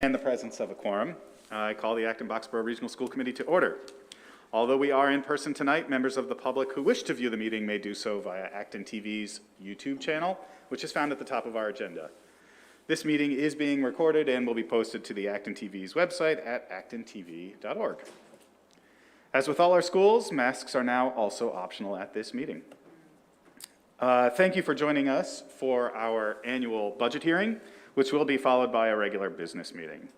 And the presence of a quorum, I call the Acton-Boxborough Regional School Committee to order. Although we are in person tonight, members of the public who wish to view the meeting may do so via ActonTV's YouTube channel, which is found at the top of our agenda. This meeting is being recorded and will be posted to the ActonTV's website at actontv.org. As with all our schools, masks are now also optional at this meeting. Thank you for joining us for our annual budget hearing, which will be followed by a regular business meeting.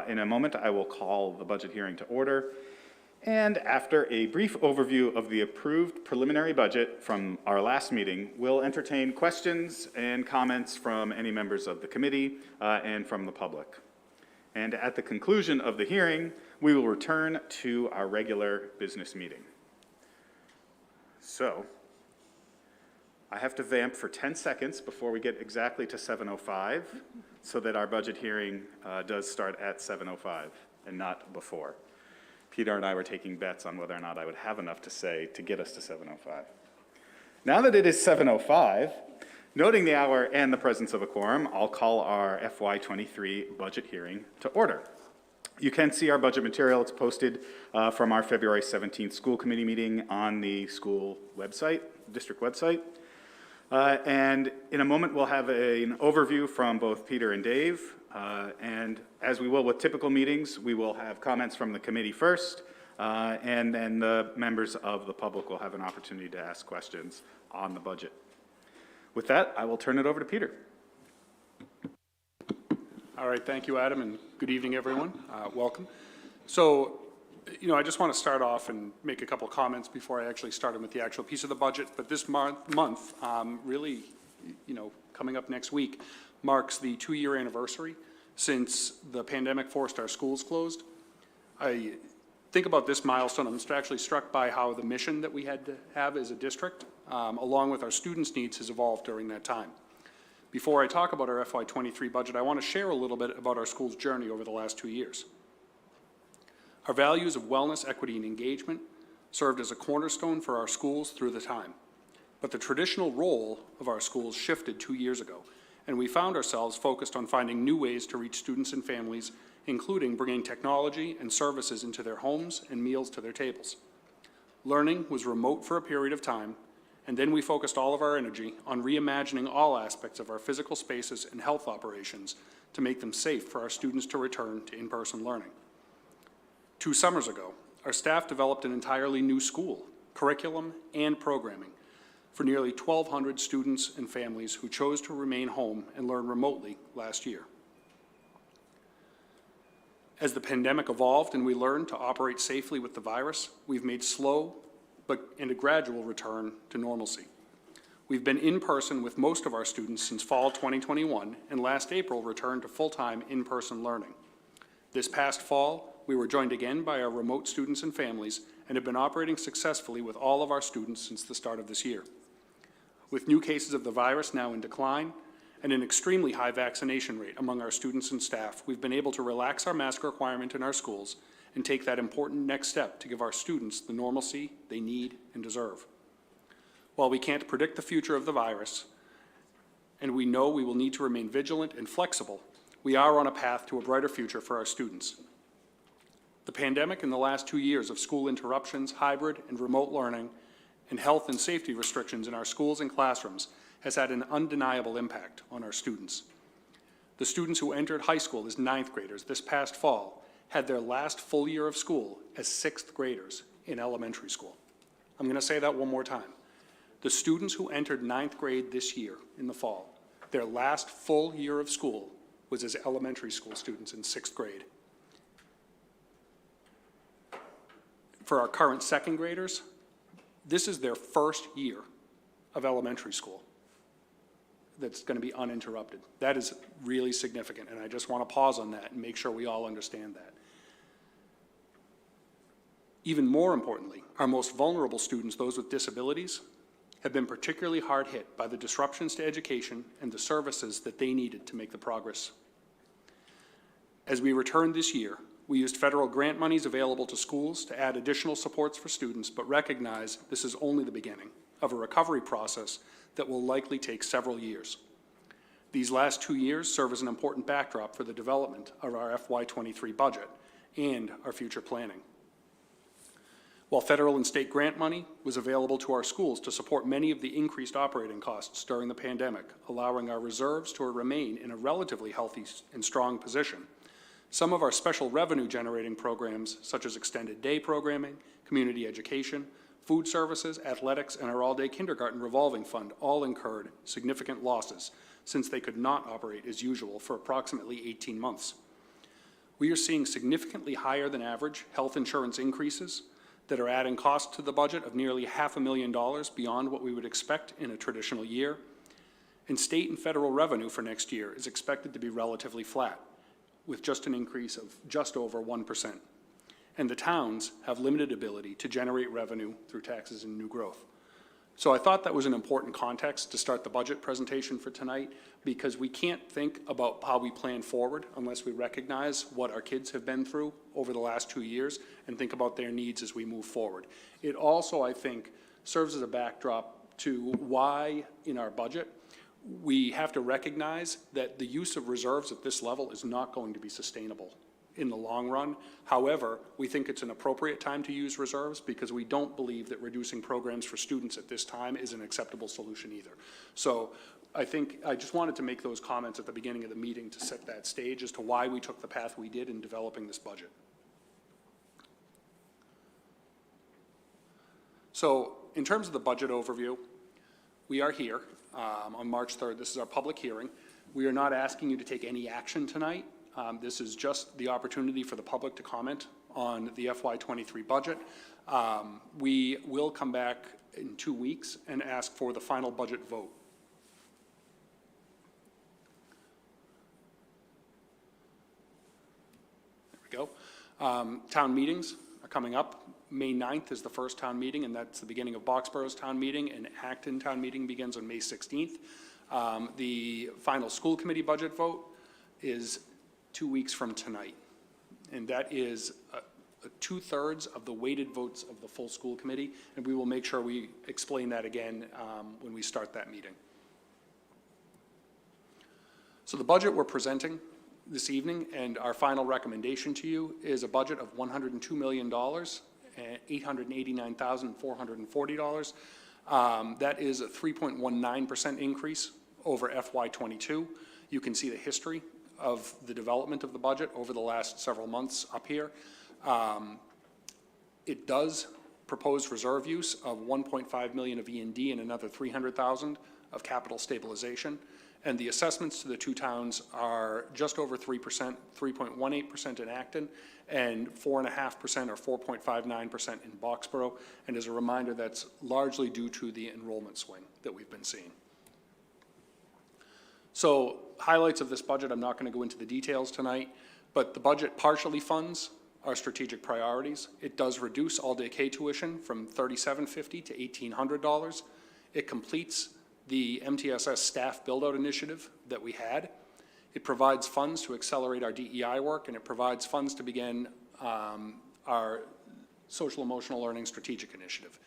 In a moment, I will call the budget hearing to order. And after a brief overview of the approved preliminary budget from our last meeting, we'll entertain questions and comments from any members of the committee and from the public. And at the conclusion of the hearing, we will return to our regular business meeting. So, I have to vamp for 10 seconds before we get exactly to 7:05 so that our budget hearing does start at 7:05 and not before. Peter and I were taking bets on whether or not I would have enough to say to get us to 7:05. Now that it is 7:05, noting the hour and the presence of a quorum, I'll call our FY23 budget hearing to order. You can see our budget material. It's posted from our February 17th school committee meeting on the school website, district website. And in a moment, we'll have an overview from both Peter and Dave. And as we will with typical meetings, we will have comments from the committee first, and then the members of the public will have an opportunity to ask questions on the budget. With that, I will turn it over to Peter. All right, thank you, Adam, and good evening, everyone. Welcome. So, I just want to start off and make a couple comments before I actually start with the actual piece of the budget. But this month, really, coming up next week, marks the 2-year anniversary since the pandemic forced our schools closed. I think about this milestone, I'm actually struck by how the mission that we had to have as a district, along with our students' needs, has evolved during that time. Before I talk about our FY23 budget, I want to share a little bit about our school's journey over the last 2 years. Our values of wellness, equity, and engagement served as a cornerstone for our schools through the time. But the traditional role of our schools shifted 2 years ago, and we found ourselves focused on finding new ways to reach students and families, including bringing technology and services into their homes and meals to their tables. Learning was remote for a period of time, and then we focused all of our energy on reimagining all aspects of our physical spaces and health operations to make them safe for our students to return to in-person learning. 2 summers ago, our staff developed an entirely new school, curriculum, and programming for nearly 1,200 students and families who chose to remain home and learn remotely last year. As the pandemic evolved and we learned to operate safely with the virus, we've made slow and a gradual return to normalcy. We've been in person with most of our students since fall 2021, and last April returned to full-time in-person learning. This past fall, we were joined again by our remote students and families and have been operating successfully with all of our students since the start of this year. With new cases of the virus now in decline and an extremely high vaccination rate among our students and staff, we've been able to relax our mask requirement in our schools and take that important next step to give our students the normalcy they need and deserve. While we can't predict the future of the virus, and we know we will need to remain vigilant and flexible, we are on a path to a brighter future for our students. The pandemic and the last 2 years of school interruptions, hybrid and remote learning, and health and safety restrictions in our schools and classrooms has had an undeniable impact on our students. The students who entered high school as 9th graders this past fall had their last full year of school as 6th graders in elementary school. I'm going to say that one more time. The students who entered 9th grade this year in the fall, their last full year of school was as elementary school students in 6th grade. For our current 2nd graders, this is their first year of elementary school that's going to be uninterrupted. That is really significant, and I just want to pause on that and make sure we all understand that. Even more importantly, our most vulnerable students, those with disabilities, have been particularly hard hit by the disruptions to education and the services that they needed to make the progress. As we returned this year, we used federal grant monies available to schools to add additional supports for students, but recognize this is only the beginning of a recovery process that will likely take several years. These last 2 years serve as an important backdrop for the development of our FY23 budget and our future planning. While federal and state grant money was available to our schools to support many of the increased operating costs during the pandemic, allowing our reserves to remain in a relatively healthy and strong position, some of our special revenue generating programs, such as extended day programming, community education, food services, athletics, and our all-day kindergarten revolving fund all incurred significant losses since they could not operate as usual for approximately 18 months. We are seeing significantly higher than average health insurance increases that are adding cost to the budget of nearly $500,000 beyond what we would expect in a traditional year. And state and federal revenue for next year is expected to be relatively flat, with just an increase of just over 1%. And the towns have limited ability to generate revenue through taxes and new growth. So I thought that was an important context to start the budget presentation for tonight, because we can't think about how we plan forward unless we recognize what our kids have been through over the last 2 years and think about their needs as we move forward. It also, I think, serves as a backdrop to why in our budget we have to recognize that the use of reserves at this level is not going to be sustainable in the long run. However, we think it's an appropriate time to use reserves because we don't believe that reducing programs for students at this time is an acceptable solution either. So I think I just wanted to make those comments at the beginning of the meeting to set that stage as to why we took the path we did in developing this budget. So in terms of the budget overview, we are here on March 3rd. This is our public hearing. We are not asking you to take any action tonight. This is just the opportunity for the public to comment on the FY23 budget. We will come back in 2 weeks and ask for the final budget vote. There we go. Town meetings are coming up. May 9th is the first town meeting, and that's the beginning of Boxborough's town meeting, and Acton town meeting begins on May 16th. The final school committee budget vote is 2 weeks from tonight, and that is 2/3 of the weighted votes of the full school committee, and we will make sure we explain that again when we start that meeting. So the budget we're presenting this evening and our final recommendation to you is a budget of $102,889,440. That is a 3.19% increase over FY22. You can see the history of the development of the budget over the last several months up here. It does propose reserve use of $1.5 million of E&D and another $300,000 of capital stabilization. And the assessments to the two towns are just over 3%, 3.18% in Acton, and 4.5% or 4.59% in Boxborough. And as a reminder, that's largely due to the enrollment swing that we've been seeing. So highlights of this budget, I'm not going to go into the details tonight, but the budget partially funds our strategic priorities. It does reduce all-day K tuition from $3,750 to $1,800. It completes the MTSS staff build-out initiative that we had. It provides funds to accelerate our DEI work, and it provides funds to begin our social emotional learning strategic initiative.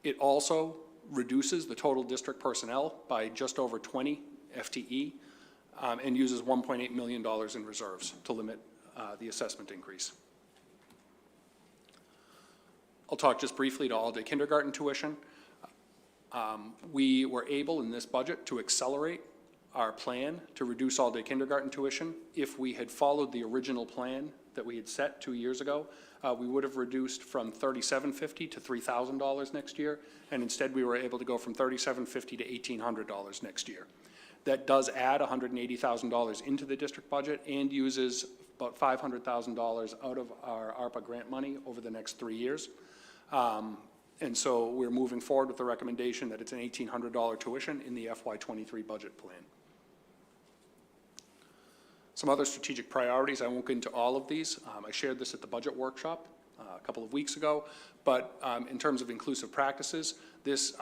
It also reduces the total district personnel by just over 20 FTE and uses $1.8 million in reserves to limit the assessment increase. I'll talk just briefly to all-day kindergarten tuition. We were able in this budget to accelerate our plan to reduce all-day kindergarten tuition. If we had followed the original plan that we had set 2 years ago, we would have reduced from $3,750 to $3,000 next year, and instead we were able to go from $3,750 to $1,800 next year. That does add $180,000 into the district budget and uses about $500,000 out of our ARPA grant money over the next 3 years. And so we're moving forward with the recommendation that it's an $1,800 tuition in the FY23 budget plan. Some other strategic priorities, I won't get into all of these. I shared this at the budget workshop a couple of weeks ago, but in terms of inclusive practices, this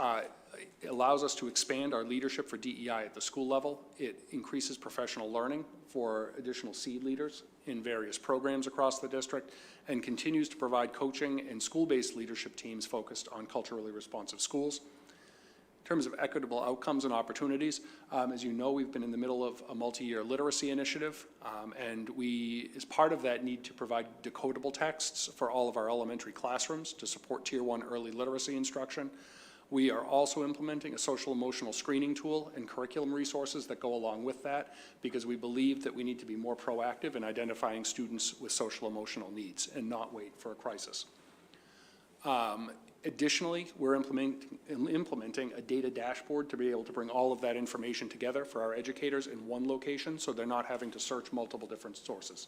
allows us to expand our leadership for DEI at the school level. It increases professional learning for additional seed leaders in various programs across the district, and continues to provide coaching and school-based leadership teams focused on culturally responsive schools. In terms of equitable outcomes and opportunities, as you know, we've been in the middle of a multi-year literacy initiative, and we, as part of that, need to provide decodable texts for all of our elementary classrooms to support Tier 1 early literacy instruction. We are also implementing a social emotional screening tool and curriculum resources that go along with that, because we believe that we need to be more proactive in identifying students with social emotional needs and not wait for a crisis. Additionally, we're implementing a data dashboard to be able to bring all of that information together for our educators in one location, so they're not having to search multiple different sources.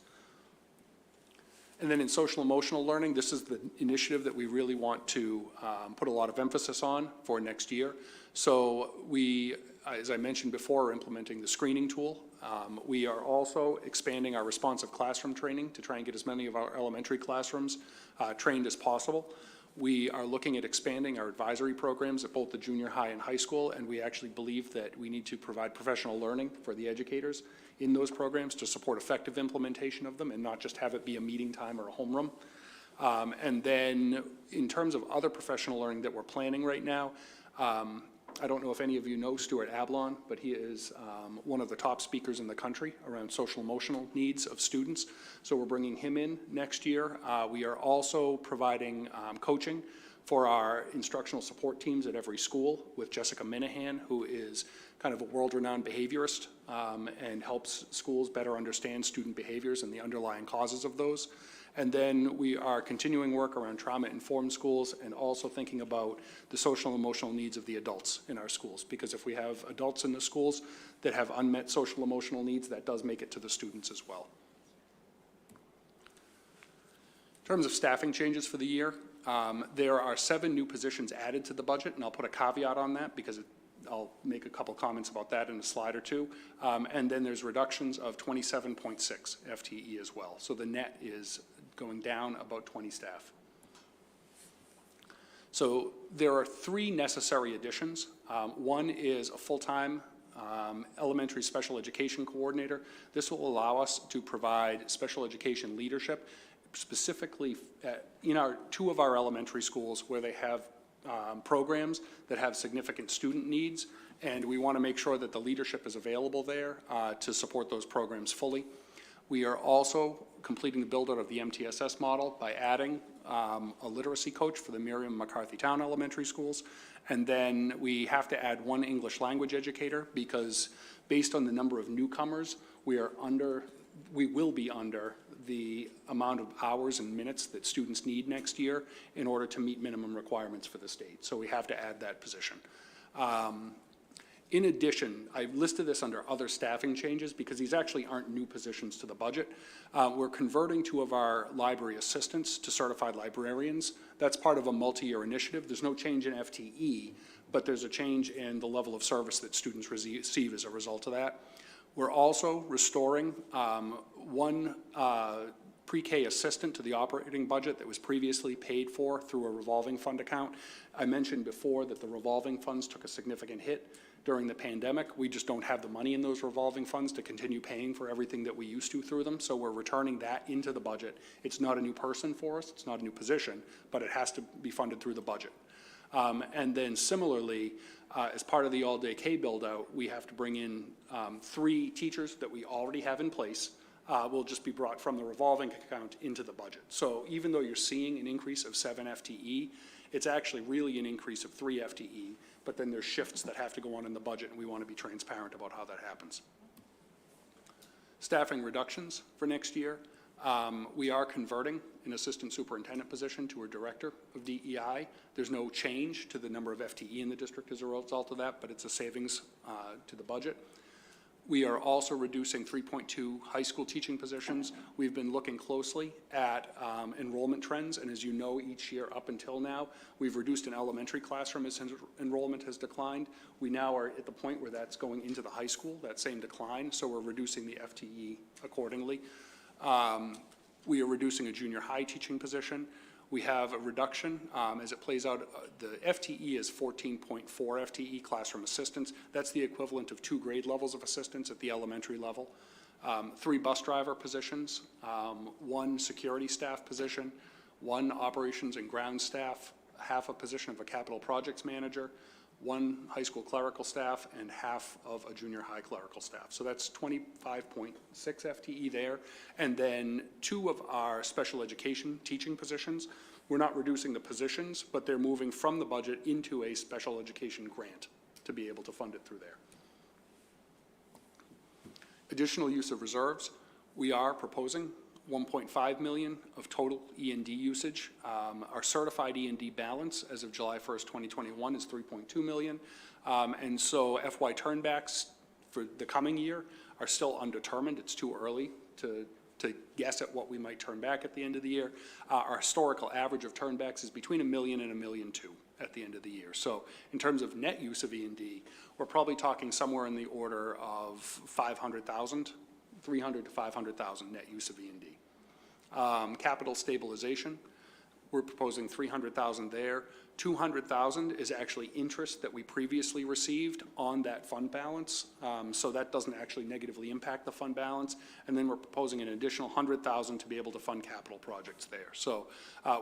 And then in social emotional learning, this is the initiative that we really want to put a lot of emphasis on for next year. So we, as I mentioned before, are implementing the screening tool. We are also expanding our responsive classroom training to try and get as many of our elementary classrooms trained as possible. We are looking at expanding our advisory programs at both the junior high and high school, and we actually believe that we need to provide professional learning for the educators in those programs to support effective implementation of them and not just have it be a meeting time or a homeroom. And then in terms of other professional learning that we're planning right now, I don't know if any of you know Stuart Ablon, but he is one of the top speakers in the country around social emotional needs of students. So we're bringing him in next year. We are also providing coaching for our instructional support teams at every school with Jessica Minahan, who is kind of a world-renowned behaviorist and helps schools better understand student behaviors and the underlying causes of those. And then we are continuing work around trauma-informed schools and also thinking about the social and emotional needs of the adults in our schools. Because if we have adults in the schools that have unmet social emotional needs, that does make it to the students as well. In terms of staffing changes for the year, there are 7 new positions added to the budget, and I'll put a caveat on that because I'll make a couple comments about that in a slide or two. And then there's reductions of 27.6 FTE as well. So the net is going down about 20 staff. So there are 3 necessary additions. One is a full-time elementary special education coordinator. This will allow us to provide special education leadership, specifically in 2 of our elementary schools where they have programs that have significant student needs, and we want to make sure that the leadership is available there to support those programs fully. We are also completing the build-out of the MTSS model by adding a literacy coach for the Miriam McCarthy Town elementary schools, and then we have to add 1 English language educator because based on the number of newcomers, we will be under the amount of hours and minutes that students need next year in order to meet minimum requirements for the state. So we have to add that position. In addition, I've listed this under other staffing changes because these actually aren't new positions to the budget. We're converting 2 of our library assistants to certified librarians. That's part of a multi-year initiative. There's no change in FTE, but there's a change in the level of service that students receive as a result of that. We're also restoring 1 pre-K assistant to the operating budget that was previously paid for through a revolving fund account. I mentioned before that the revolving funds took a significant hit during the pandemic. We just don't have the money in those revolving funds to continue paying for everything that we used to through them, so we're returning that into the budget. It's not a new person for us, it's not a new position, but it has to be funded through the budget. And then similarly, as part of the all-day K build-out, we have to bring in 3 teachers that we already have in place. Will just be brought from the revolving account into the budget. So even though you're seeing an increase of 7 FTE, it's actually really an increase of 3 FTE, but then there's shifts that have to go on in the budget, and we want to be transparent about how that happens. Staffing reductions for next year. We are converting an assistant superintendent position to a director of DEI. There's no change to the number of FTE in the district as a result of that, but it's a savings to the budget. We are also reducing 3.2 high school teaching positions. We've been looking closely at enrollment trends, and as you know, each year up until now, we've reduced an elementary classroom as enrollment has declined. We now are at the point where that's going into the high school, that same decline, so we're reducing the FTE accordingly. We are reducing a junior high teaching position. We have a reduction as it plays out. The FTE is 14.4 FTE classroom assistants. That's the equivalent of 2 grade levels of assistants at the elementary level. 3 bus driver positions, 1 security staff position, 1 operations and ground staff, half a position of a capital projects manager, 1 high school clerical staff, and half of a junior high clerical staff. So that's 25.6 FTE there. And then 2 of our special education teaching positions, we're not reducing the positions, but they're moving from the budget into a special education grant to be able to fund it through there. Additional use of reserves, we are proposing 1.5 million of total E&D usage. Our certified E&D balance as of July 1st, 2021 is 3.2 million. And so FY turnbacks for the coming year are still undetermined. It's too early to guess at what we might turn back at the end of the year. Our historical average of turnbacks is between $1 million and $1.2 million at the end of the year. So in terms of net use of E&D, we're probably talking somewhere in the order of 500,000, 300 to 500,000 net use of E&D. Capital stabilization, we're proposing 300,000 there. 200,000 is actually interest that we previously received on that fund balance, so that doesn't actually negatively impact the fund balance. And then we're proposing an additional 100,000 to be able to fund capital projects there. So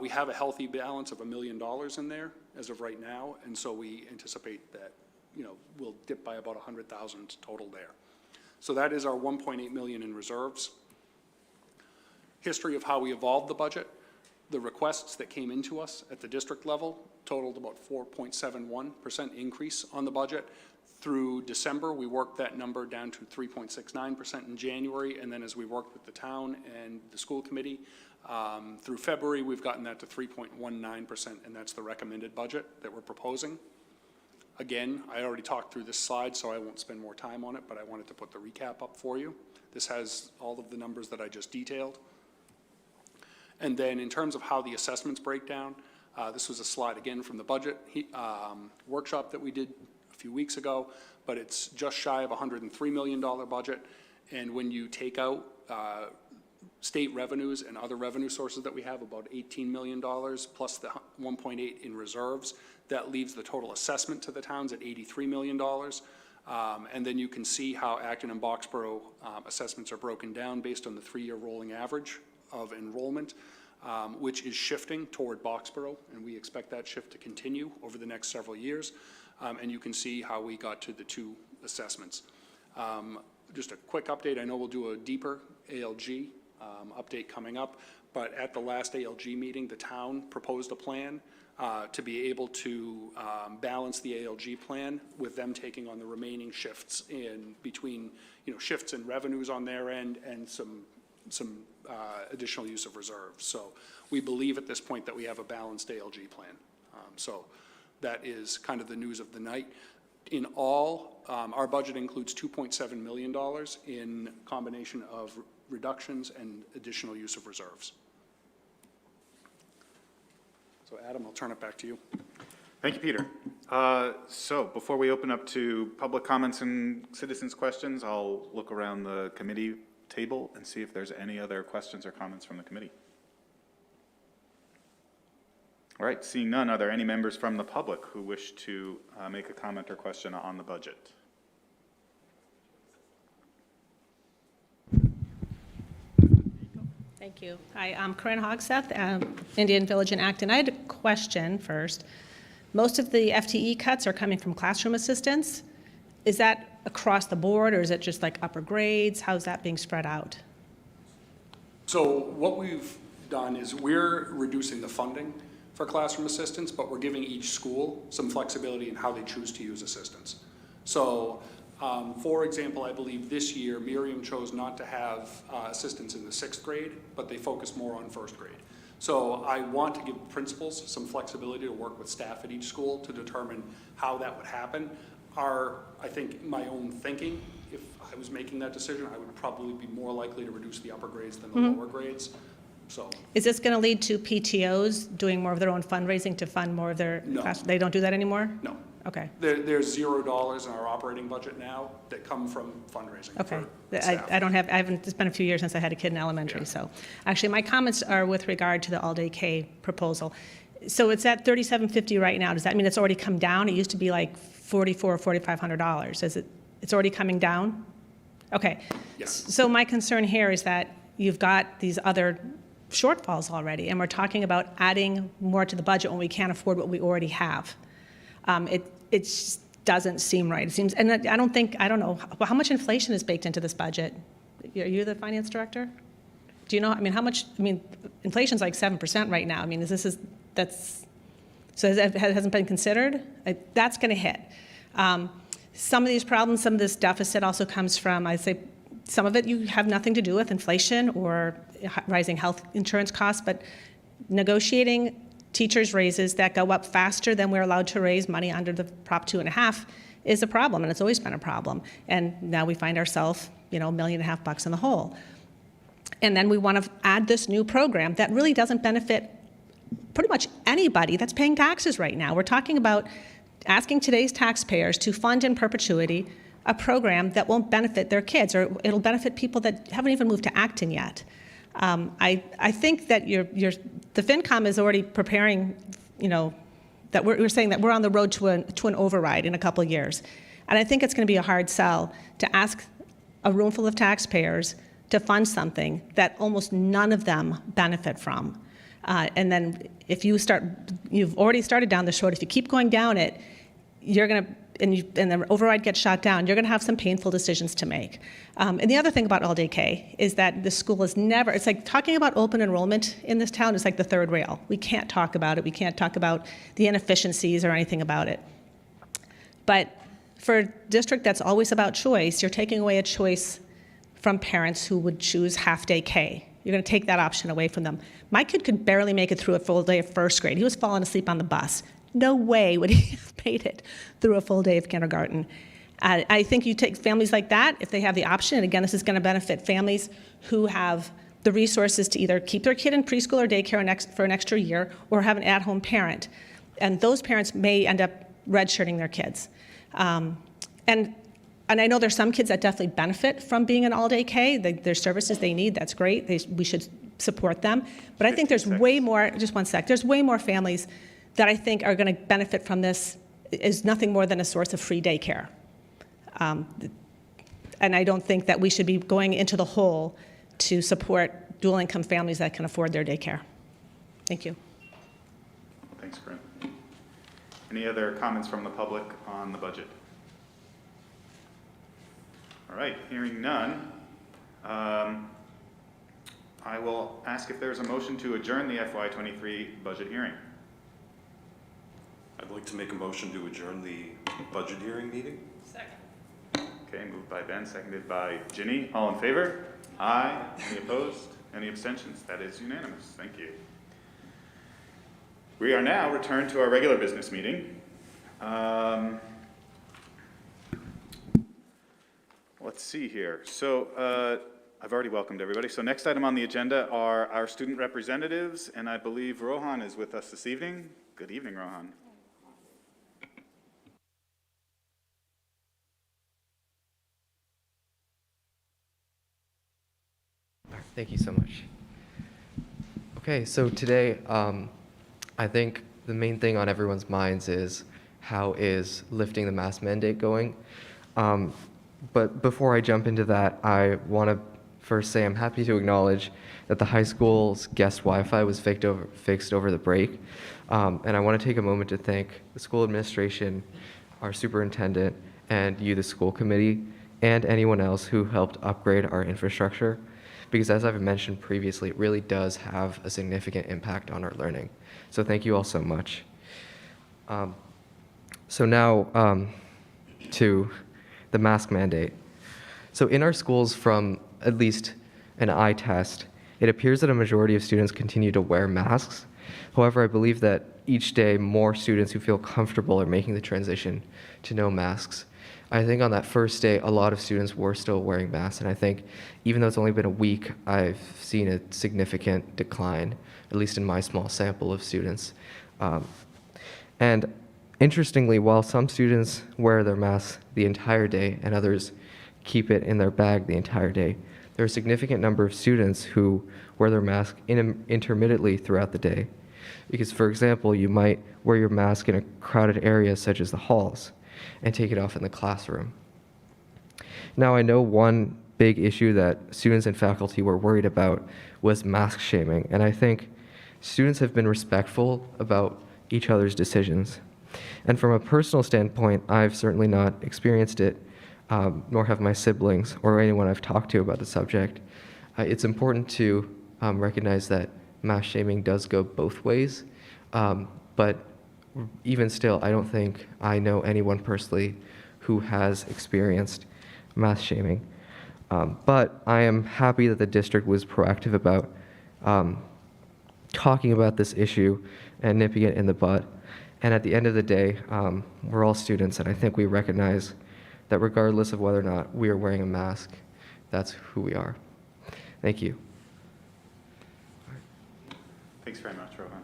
we have a healthy balance of $1 million in there as of right now, and so we anticipate that, you know, we'll dip by about 100,000 total there. So that is our 1.8 million in reserves. History of how we evolved the budget. The requests that came into us at the district level totaled about 4.71% increase on the budget. Through December, we worked that number down to 3.69% in January, and then as we worked with the town and the school committee, through February, we've gotten that to 3.19%, and that's the recommended budget that we're proposing. Again, I already talked through this slide, so I won't spend more time on it, but I wanted to put the recap up for you. This has all of the numbers that I just detailed. And then in terms of how the assessments break down, this was a slide again from the budget workshop that we did a few weeks ago, but it's just shy of a $103 million budget. And when you take out state revenues and other revenue sources that we have, about $18 million plus the 1.8 in reserves, that leaves the total assessment to the towns at $83 million. And then you can see how Acton and Boxborough assessments are broken down based on the 3-year rolling average of enrollment, which is shifting toward Boxborough, and we expect that shift to continue over the next several years. And you can see how we got to the 2 assessments. Just a quick update, I know we'll do a deeper ALG update coming up, but at the last ALG meeting, the town proposed a plan to be able to balance the ALG plan with them taking on the remaining shifts in between, you know, shifts in revenues on their end and some additional use of reserves. So we believe at this point that we have a balanced ALG plan. So that is kind of the news of the night. In all, our budget includes $2.7 million in combination of reductions and additional use of reserves. So Adam, I'll turn it back to you. Thank you, Peter. So before we open up to public comments and citizens' questions, I'll look around the committee table and see if there's any other questions or comments from the committee. All right, seeing none, are there any members from the public who wish to make a comment or question on the budget? Thank you. Hi, I'm Corinne Hogseth, Indian Village in Acton. I had a question first. Most of the FTE cuts are coming from classroom assistants. Is that across the board, or is it just like upper grades? How's that being spread out? So what we've done is we're reducing the funding for classroom assistants, but we're giving each school some flexibility in how they choose to use assistants. So, for example, I believe this year Miriam chose not to have assistants in the 6th grade, but they focused more on 1st grade. So I want to give principals some flexibility to work with staff at each school to determine how that would happen. I think my own thinking, if I was making that decision, I would probably be more likely to reduce the upper grades than the lower grades. So, is this going to lead to PTOs doing more of their own fundraising to fund more of their class? They don't do that anymore? No. Okay. There's $0 in our operating budget now that come from fundraising. Okay. For it's been a few years since I had a kid in elementary, so. Actually, my comments are with regard to the all-day K proposal. So it's at $3,750 right now. Does that mean it's already come down? It used to be like $4,400 or $4,500. It's already coming down? Okay. Yes. So my concern here is that you've got these other shortfalls already, and we're talking about adding more to the budget when we can't afford what we already have. it just doesn't seem right. It seems, and I don't know, how much inflation is baked into this budget? Are you the finance director? Do you know, how much, inflation's like 7% right now. So that hasn't been considered? That's going to hit. Some of these problems, some of this deficit also comes from, I'd say, some of it you have nothing to do with inflation or rising health insurance costs, but negotiating teachers' raises that go up faster than we're allowed to raise money under the Prop 2.5 is a problem, and it's always been a problem. And now we find ourselves, $1.5 million in the hole. And then we want to add this new program that really doesn't benefit pretty much anybody that's paying taxes right now. We're talking about asking today's taxpayers to fund in perpetuity a program that won't benefit their kids, or it'll benefit people that haven't even moved to Acton yet. I think that the FinCom is already preparing, that we're saying that we're on the road to an override in a couple of years. And I think it's going to be a hard sell to ask a room full of taxpayers to fund something that almost none of them benefit from. And then if you've already started down this road, if you keep going down it, you're going to, and the override gets shot down, you're going to have some painful decisions to make. And the other thing about all-day K is that the school is never, it's like talking about open enrollment in this town is like the third rail. We can't talk about it. We can't talk about the inefficiencies or anything about it. But for a district that's always about choice, you're taking away a choice from parents who would choose half-day K. You're going to take that option away from them. My kid could barely make it through a full day of first grade. He was falling asleep on the bus. No way would he have made it through a full day of kindergarten. I think you take families like that, if they have the option, and again, this is going to benefit families who have the resources to either keep their kid in preschool or daycare for an extra year or have an at-home parent. And those parents may end up redshirting their kids. And I know there's some kids that definitely benefit from being an all-day K. There's services they need, that's great. We should support them. But I think there's way more, just one sec, there's way more families that I think are going to benefit from this is nothing more than a source of free daycare. And I don't think that we should be going into the hole to support dual-income families that can afford their daycare. Thank you. Thanks, Corinne. Any other comments from the public on the budget? All right, hearing none, I will ask if there's a motion to adjourn the FY23 budget hearing. I'd like to make a motion to adjourn the budget hearing meeting. Second. Okay, moved by Ben, seconded by Ginny. All in favor? Aye. Any opposed? Any abstentions? That is unanimous. Thank you. We are now returned to our regular business meeting. Let's see here. So I've already welcomed everybody. So next item on the agenda are our student representatives, and I believe Rohan is with us this evening. Good evening, Rohan. Thank you so much. Okay, so today, I think the main thing on everyone's minds is how is lifting the mask mandate going? But before I jump into that, I want to first say I'm happy to acknowledge that the high school's guest Wi-Fi was fixed over the break. And I want to take a moment to thank the school administration, our superintendent, and you, the school committee, and anyone else who helped upgrade our infrastructure. Because as I've mentioned previously, it really does have a significant impact on our learning. So thank you all so much. So now to the mask mandate. So in our schools, from at least an eye test, it appears that a majority of students continue to wear masks. However, I believe that each day more students who feel comfortable are making the transition to no masks. I think on that first day, a lot of students were still wearing masks, and I think even though it's only been a week, I've seen a significant decline, at least in my small sample of students. And interestingly, while some students wear their masks the entire day and others keep it in their bag the entire day, there are a significant number of students who wear their mask intermittently throughout the day. Because, for example, you might wear your mask in a crowded area such as the halls and take it off in the classroom. Now, I know one big issue that students and faculty were worried about was mask shaming, and I think students have been respectful about each other's decisions. And from a personal standpoint, I've certainly not experienced it, nor have my siblings or anyone I've talked to about the subject. It's important to recognize that mass shaming does go both ways, but even still, I don't think I know anyone personally who has experienced mass shaming. But I am happy that the district was proactive about talking about this issue and nipping it in the bud. And at the end of the day, we're all students, and I think we recognize that regardless of whether or not we are wearing a mask, that's who we are. Thank you. Thanks very much, Rohan.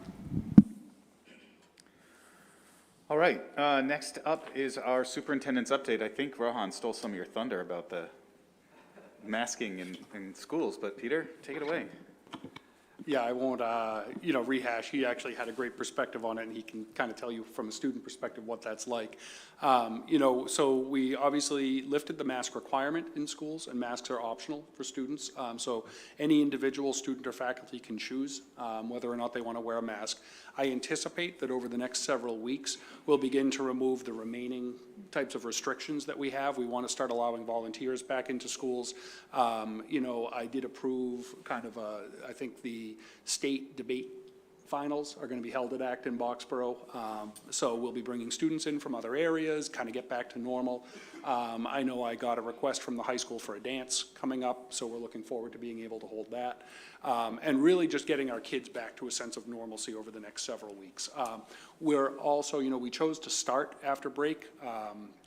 All right, next up is our superintendent's update. I think Rohan stole some of your thunder about the masking in schools, but Peter, take it away. Yeah, I won't, rehash. He actually had a great perspective on it, and he can kind of tell you from a student perspective what that's like. So we obviously lifted the mask requirement in schools, and masks are optional for students. So any individual student or faculty can choose whether or not they want to wear a mask. I anticipate that over the next several weeks, we'll begin to remove the remaining types of restrictions that we have. We want to start allowing volunteers back into schools. I did approve kind of I think the state debate finals are going to be held at Acton-Boxborough. So we'll be bringing students in from other areas, kind of get back to normal. I know I got a request from the high school for a dance coming up, so we're looking forward to being able to hold that. And really just getting our kids back to a sense of normalcy over the next several weeks. We're also, we chose to start after break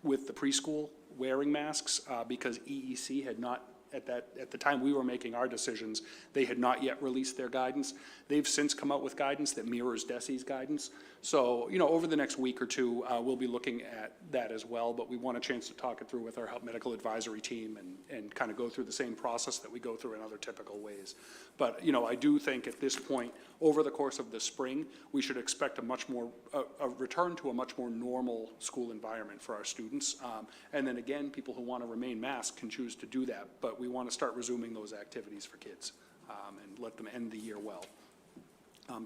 with the preschool wearing masks because EEC had not, at the time we were making our decisions, they had not yet released their guidance. They've since come out with guidance that mirrors DESE's guidance. So, over the next week or two, we'll be looking at that as well, but we want a chance to talk it through with our health medical advisory team and kind of go through the same process that we go through in other typical ways. But, I do think at this point, over the course of the spring, we should expect a return to a much more normal school environment for our students. And then again, people who want to remain masked can choose to do that, but we want to start resuming those activities for kids and let them end the year well.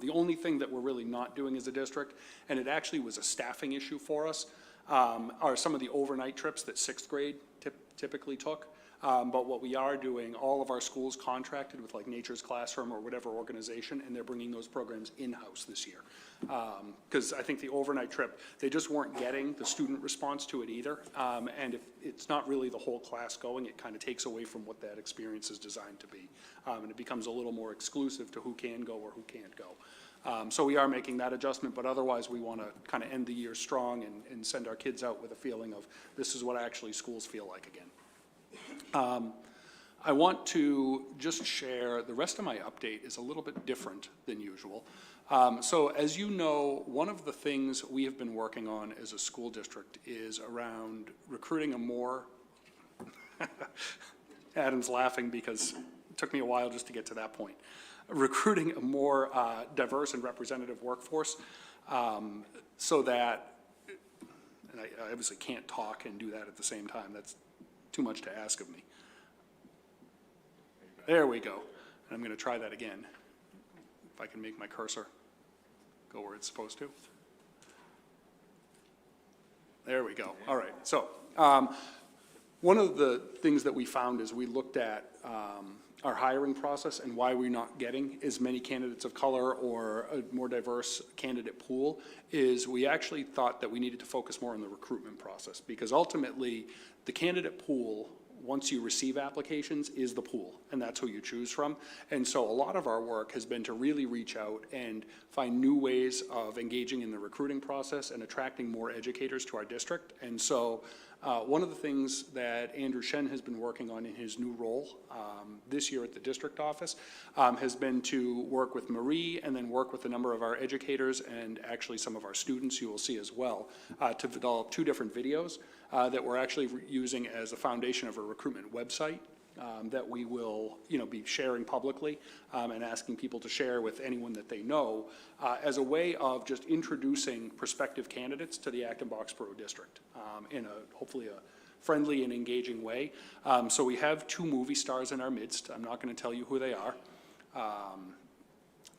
The only thing that we're really not doing as a district, and it actually was a staffing issue for us, are some of the overnight trips that sixth grade typically took. But what we are doing, all of our schools contracted with like Nature's Classroom or whatever organization, and they're bringing those programs in-house this year. Because I think the overnight trip, they just weren't getting the student response to it either. And if it's not really the whole class going, it kind of takes away from what that experience is designed to be. And it becomes a little more exclusive to who can go or who can't go. So we are making that adjustment, but otherwise we want to kind of end the year strong and send our kids out with a feeling of this is what actually schools feel like again. I want to just share, the rest of my update is a little bit different than usual. So as you know, one of the things we have been working on as a school district is around recruiting a more, Adam's laughing because it took me a while just to get to that point, recruiting a more diverse and representative workforce so that, and I obviously can't talk and do that at the same time, that's too much to ask of me. There we go. And I'm going to try that again. If I can make my cursor go where it's supposed to. There we go. All right. So one of the things that we found as we looked at our hiring process and why we're not getting as many candidates of color or a more diverse candidate pool is we actually thought that we needed to focus more on the recruitment process, because ultimately the candidate pool, once you receive applications, is the pool, and that's who you choose from. And so a lot of our work has been to really reach out and find new ways of engaging in the recruiting process and attracting more educators to our district. And so one of the things that Andrew Shen has been working on in his new role this year at the district office has been to work with Marie and then work with a number of our educators and actually some of our students, you will see as well, to develop 2 different videos that we're actually using as a foundation of a recruitment website that we will, be sharing publicly and asking people to share with anyone that they know as a way of just introducing prospective candidates to the Acton-Boxborough district in hopefully a friendly and engaging way. So we have 2 movie stars in our midst. I'm not going to tell you who they are.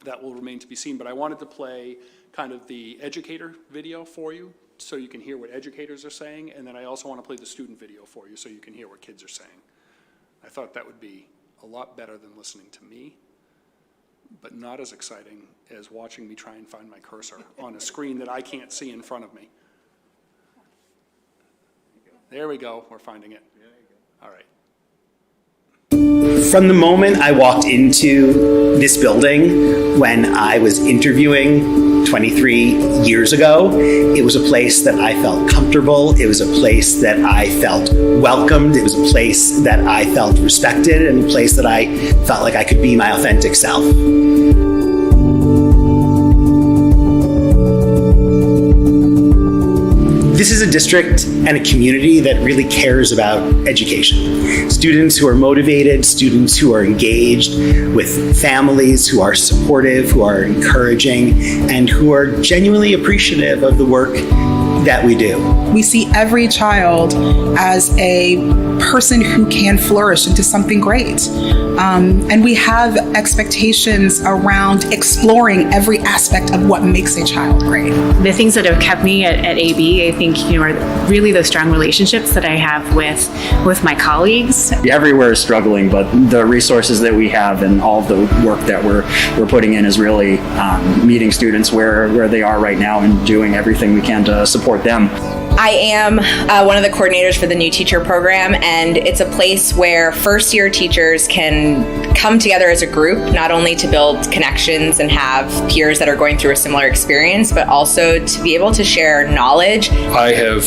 That will remain to be seen, but I wanted to play kind of the educator video for you so you can hear what educators are saying, and then I also want to play the student video for you so you can hear what kids are saying. I thought that would be a lot better than listening to me, but not as exciting as watching me try and find my cursor on a screen that I can't see in front of me. There we go, we're finding it. All right. From the moment I walked into this building when I was interviewing 23 years ago, it was a place that I felt comfortable. It was a place that I felt welcomed. It was a place that I felt respected, and a place that I felt like I could be my authentic self. This is a district and a community that really cares about education. Students who are motivated, students who are engaged, with families who are supportive, who are encouraging, and who are genuinely appreciative of the work that we do. We see every child as a person who can flourish into something great. And we have expectations around exploring every aspect of what makes a child great. The things that have kept me at AB, I think, are really the strong relationships that I have with my colleagues. Everywhere is struggling, but the resources that we have and all of the work that we're putting in is really meeting students where they are right now and doing everything we can to support them. I am one of the coordinators for the new teacher program, and it's a place where first-year teachers can come together as a group, not only to build connections and have peers that are going through a similar experience, but also to be able to share knowledge. I have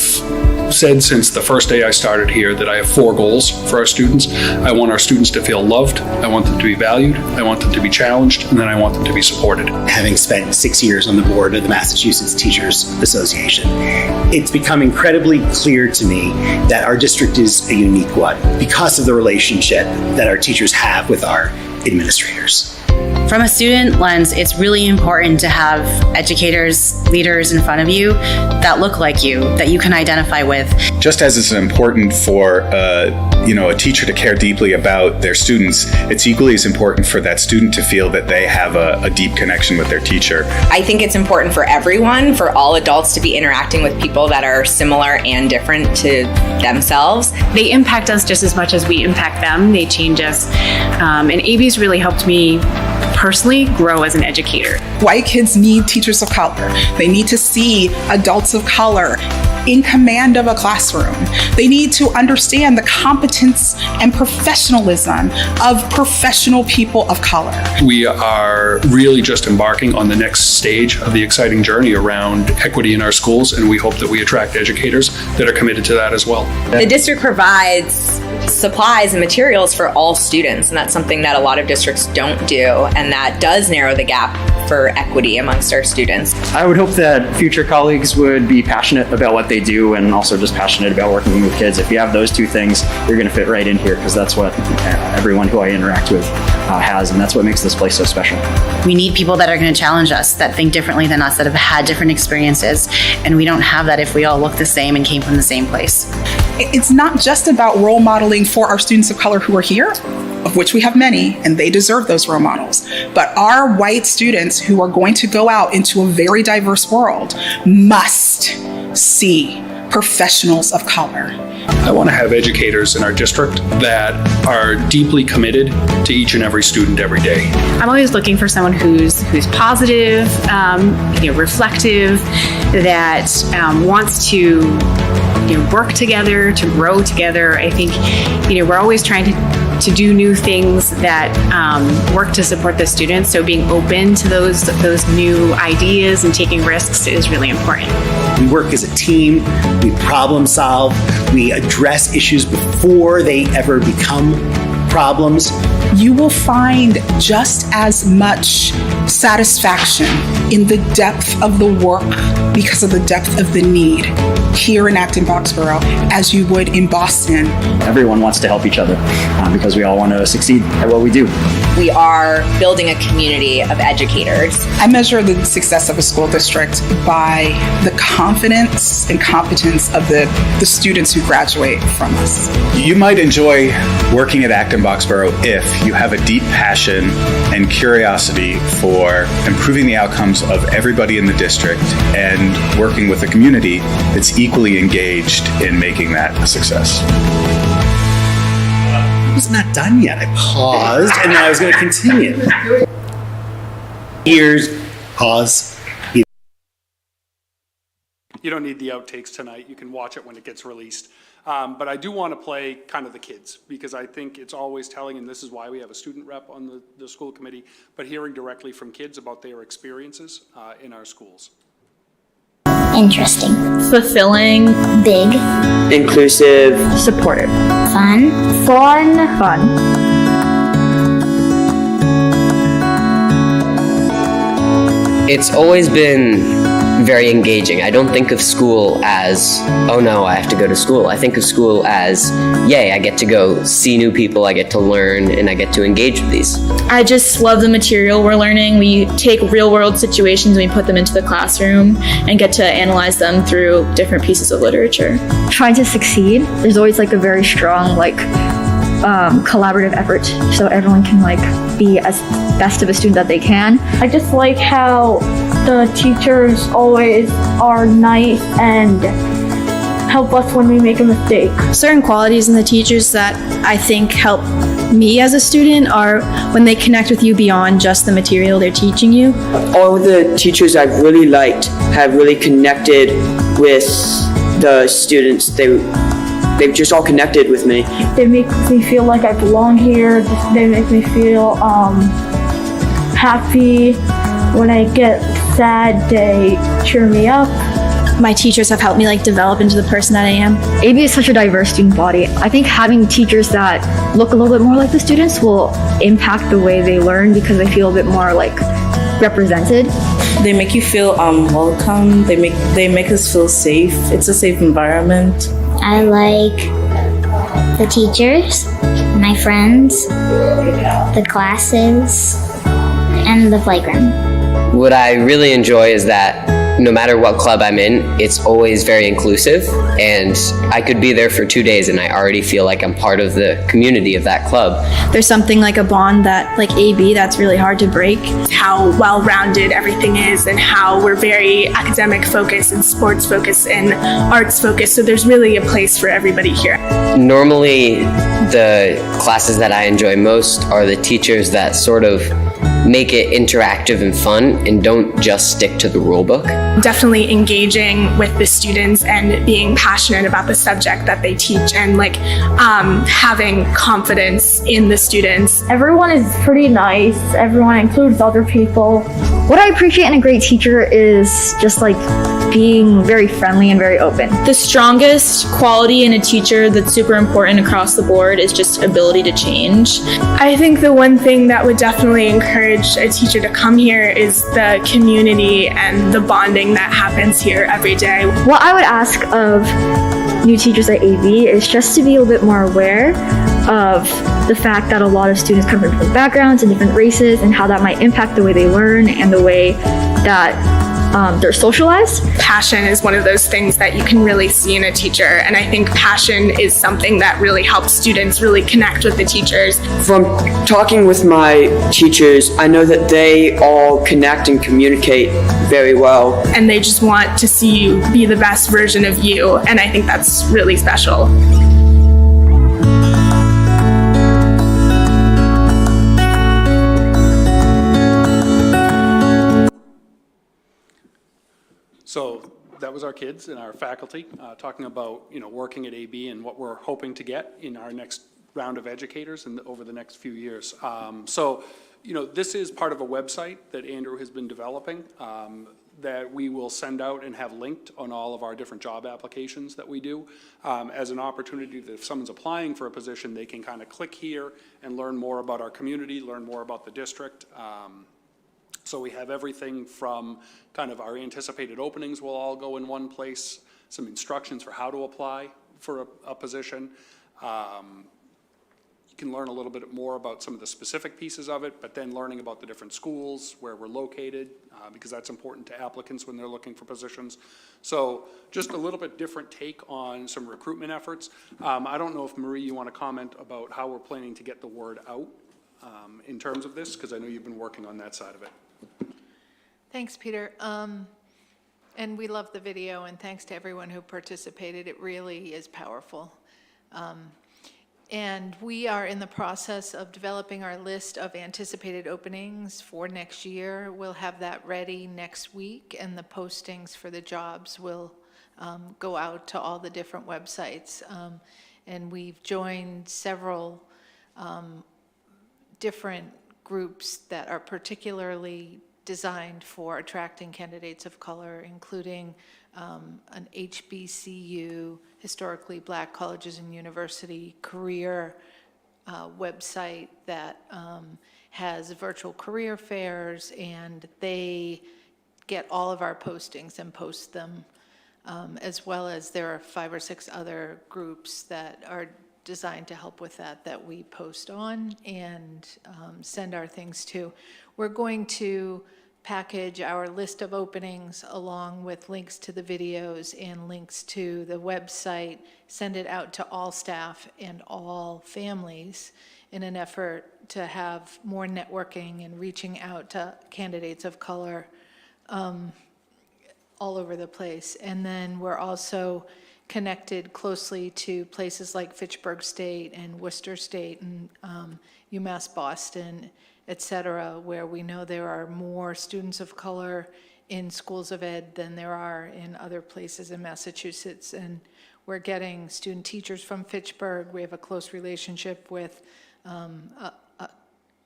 said since the first day I started here that I have 4 goals for our students. I want our students to feel loved, I want them to be valued, I want them to be challenged, and then I want them to be supported. Having spent 6 years on the board of the Massachusetts Teachers Association, it's become incredibly clear to me that our district is a unique one because of the relationship that our teachers have with our administrators. From a student lens, it's really important to have educators, leaders in front of you that look like you, that you can identify with. Just as it's important for a teacher to care deeply about their students, it's equally as important for that student to feel that they have a deep connection with their teacher. I think it's important for everyone, for all adults, to be interacting with people that are similar and different to themselves. They impact us just as much as we impact them. They change us. And AB's really helped me personally grow as an educator. White kids need teachers of color. They need to see adults of color in command of a classroom. They need to understand the competence and professionalism of professional people of color. We are really just embarking on the next stage of the exciting journey around equity in our schools, and we hope that we attract educators that are committed to that as well. The district provides supplies and materials for all students, and that's something that a lot of districts don't do, and that does narrow the gap for equity amongst our students. I would hope that future colleagues would be passionate about what they do and also just passionate about working with kids. If you have those two things, you're going to fit right in here, because that's what everyone who I interact with has, and that's what makes this place so special. We need people that are going to challenge us, that think differently than us, that have had different experiences, and we don't have that if we all look the same and came from the same place. It's not just about role modeling for our students of color who are here, of which we have many, and they deserve those role models. But our white students who are going to go out into a very diverse world must see professionals of color. I want to have educators in our district that are deeply committed to each and every student every day. I'm always looking for someone who's positive, reflective, that wants to work together, to grow together. I think we're always trying to do new things that work to support the students. So being open to those new ideas and taking risks is really important. We work as a team, we problem solve, we address issues before they ever become problems. You will find just as much satisfaction in the depth of the work because of the depth of the need here in Acton-Boxborough as you would in Boston. Everyone wants to help each other because we all want to succeed at what we do. We are building a community of educators. I measure the success of a school district by the confidence and competence of the students who graduate from us. You might enjoy working at Acton-Boxborough if you have a deep passion and curiosity for for improving the outcomes of everybody in the district and working with a community that's equally engaged in making that a success. I was not done yet. I paused and then I was going to continue. Ears, pause. You don't need the outtakes tonight. You can watch it when it gets released. But I do want to play kind of the kids, because I think it's always telling, and this is why we have a student rep on the school committee, but hearing directly from kids about their experiences in our schools. Interesting. Fulfilling. Big. Inclusive. Supportive. Fun. Fun. It's always been very engaging. I don't think of school as, oh no, I have to go to school. I think of school as, yay, I get to go see new people, I get to learn, and I get to engage with these. I just love the material we're learning. We take real world situations and we put them into the classroom and get to analyze them through different pieces of literature. Trying to succeed, there's always like a very strong collaborative effort, so everyone can be as best of a student that they can. I just like how the teachers always are nice and help us when we make a mistake. Certain qualities in the teachers that I think help me as a student are when they connect with you beyond just the material they're teaching you. All the teachers I've really liked have really connected with the students. They've just all connected with me. They make me feel like I belong here. They make me feel happy. When I get sad, they cheer me up. My teachers have helped me develop into the person that I am. AB is such a diverse student body. I think having teachers that look a little bit more like the students will impact the way they learn, because they feel a bit more represented. They make you feel welcome. They make us feel safe. It's a safe environment. I like the teachers, my friends, the classes, and the playground. What I really enjoy is that no matter what club I'm in, it's always very inclusive, and I could be there for 2 days and I already feel like I'm part of the community of that club. There's something like a bond that, like AB, that's really hard to break. How well-rounded everything is and how we're very academic focused and sports focused and arts focused, so there's really a place for everybody here. Normally, the classes that I enjoy most are the teachers that sort of make it interactive and fun and don't just stick to the rule book. Definitely engaging with the students and being passionate about the subject that they teach and having confidence in the students. Everyone is pretty nice. Everyone includes other people. What I appreciate in a great teacher is just being very friendly and very open. The strongest quality in a teacher that's super important across the board is just ability to change. I think the one thing that would definitely encourage a teacher to come here is the community and the bonding that happens here every day. What I would ask of new teachers at AB is just to be a little bit more aware of the fact that a lot of students come from different backgrounds and different races, and how that might impact the way they learn and the way that they're socialized. Passion is one of those things that you can really see in a teacher, and I think passion is something that really helps students really connect with the teachers. From talking with my teachers, I know that they all connect and communicate very well. And they just want to see you be the best version of you, and I think that's really special. So that was our kids and our faculty talking about working at AB and what we're hoping to get in our next round of educators and over the next few years. This is part of a website that Andrew has been developing that we will send out and have linked on all of our different job applications that we do as an opportunity that if someone's applying for a position, they can kind of click here and learn more about our community, learn more about the district. So we have everything from kind of our anticipated openings will all go in one place, some instructions for how to apply for a position. You can learn a little bit more about some of the specific pieces of it, but then learning about the different schools, where we're located, because that's important to applicants when they're looking for positions. So just a little bit different take on some recruitment efforts. I don't know if, Marie, you want to comment about how we're planning to get the word out in terms of this, because I know you've been working on that side of it. Thanks, Peter. And we love the video, and thanks to everyone who participated. It really is powerful. And we are in the process of developing our list of anticipated openings for next year. We'll have that ready next week, and the postings for the jobs will go out to all the different websites. And we've joined several different groups that are particularly designed for attracting candidates of color, including an HBCU, Historically Black Colleges and University career website that has virtual career fairs, and they get all of our postings and post them, as well as there are 5 or 6 other groups that are designed to help with that we post on and send our things to. We're going to package our list of openings along with links to the videos and links to the website, send it out to all staff and all families in an effort to have more networking and reaching out to candidates of color all over the place. And then we're also connected closely to places like Fitchburg State and Worcester State and UMass Boston, et cetera, where we know there are more students of color in schools of ed than there are in other places in Massachusetts. And we're getting student teachers from Fitchburg. We have a close relationship with a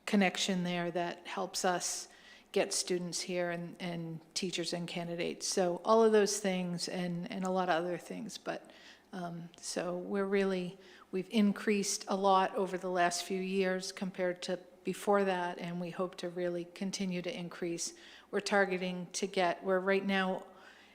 connection there that helps us get students here and teachers and candidates. So all of those things and a lot of other things. But so we've increased a lot over the last few years compared to before that, and we hope to really continue to increase. We're targeting to we're right now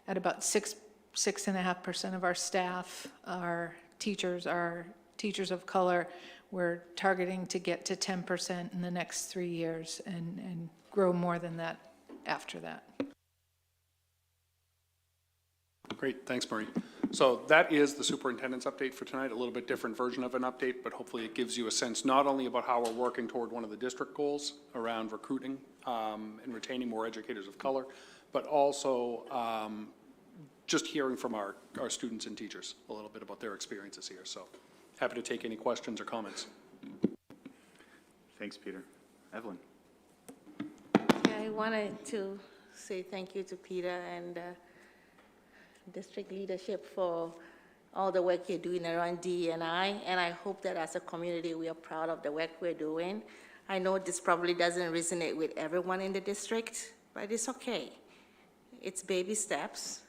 at about 6.5% of our staff are teachers of color. We're targeting to get to 10% in the next 3 years and grow more than that after that. Great, thanks, Marie. So that is the superintendent's update for tonight, a little bit different version of an update, but hopefully it gives you a sense not only about how we're working toward one of the district goals around recruiting and retaining more educators of color, but also just hearing from our students and teachers a little bit about their experiences here. So happy to take any questions or comments. Thanks, Peter. Evelyn. Yeah, I wanted to say thank you to Peter and district leadership for all the work you're doing around DE&I, and I hope that as a community we are proud of the work we're doing. I know this probably doesn't resonate with everyone in the district, but it's okay. It's baby steps,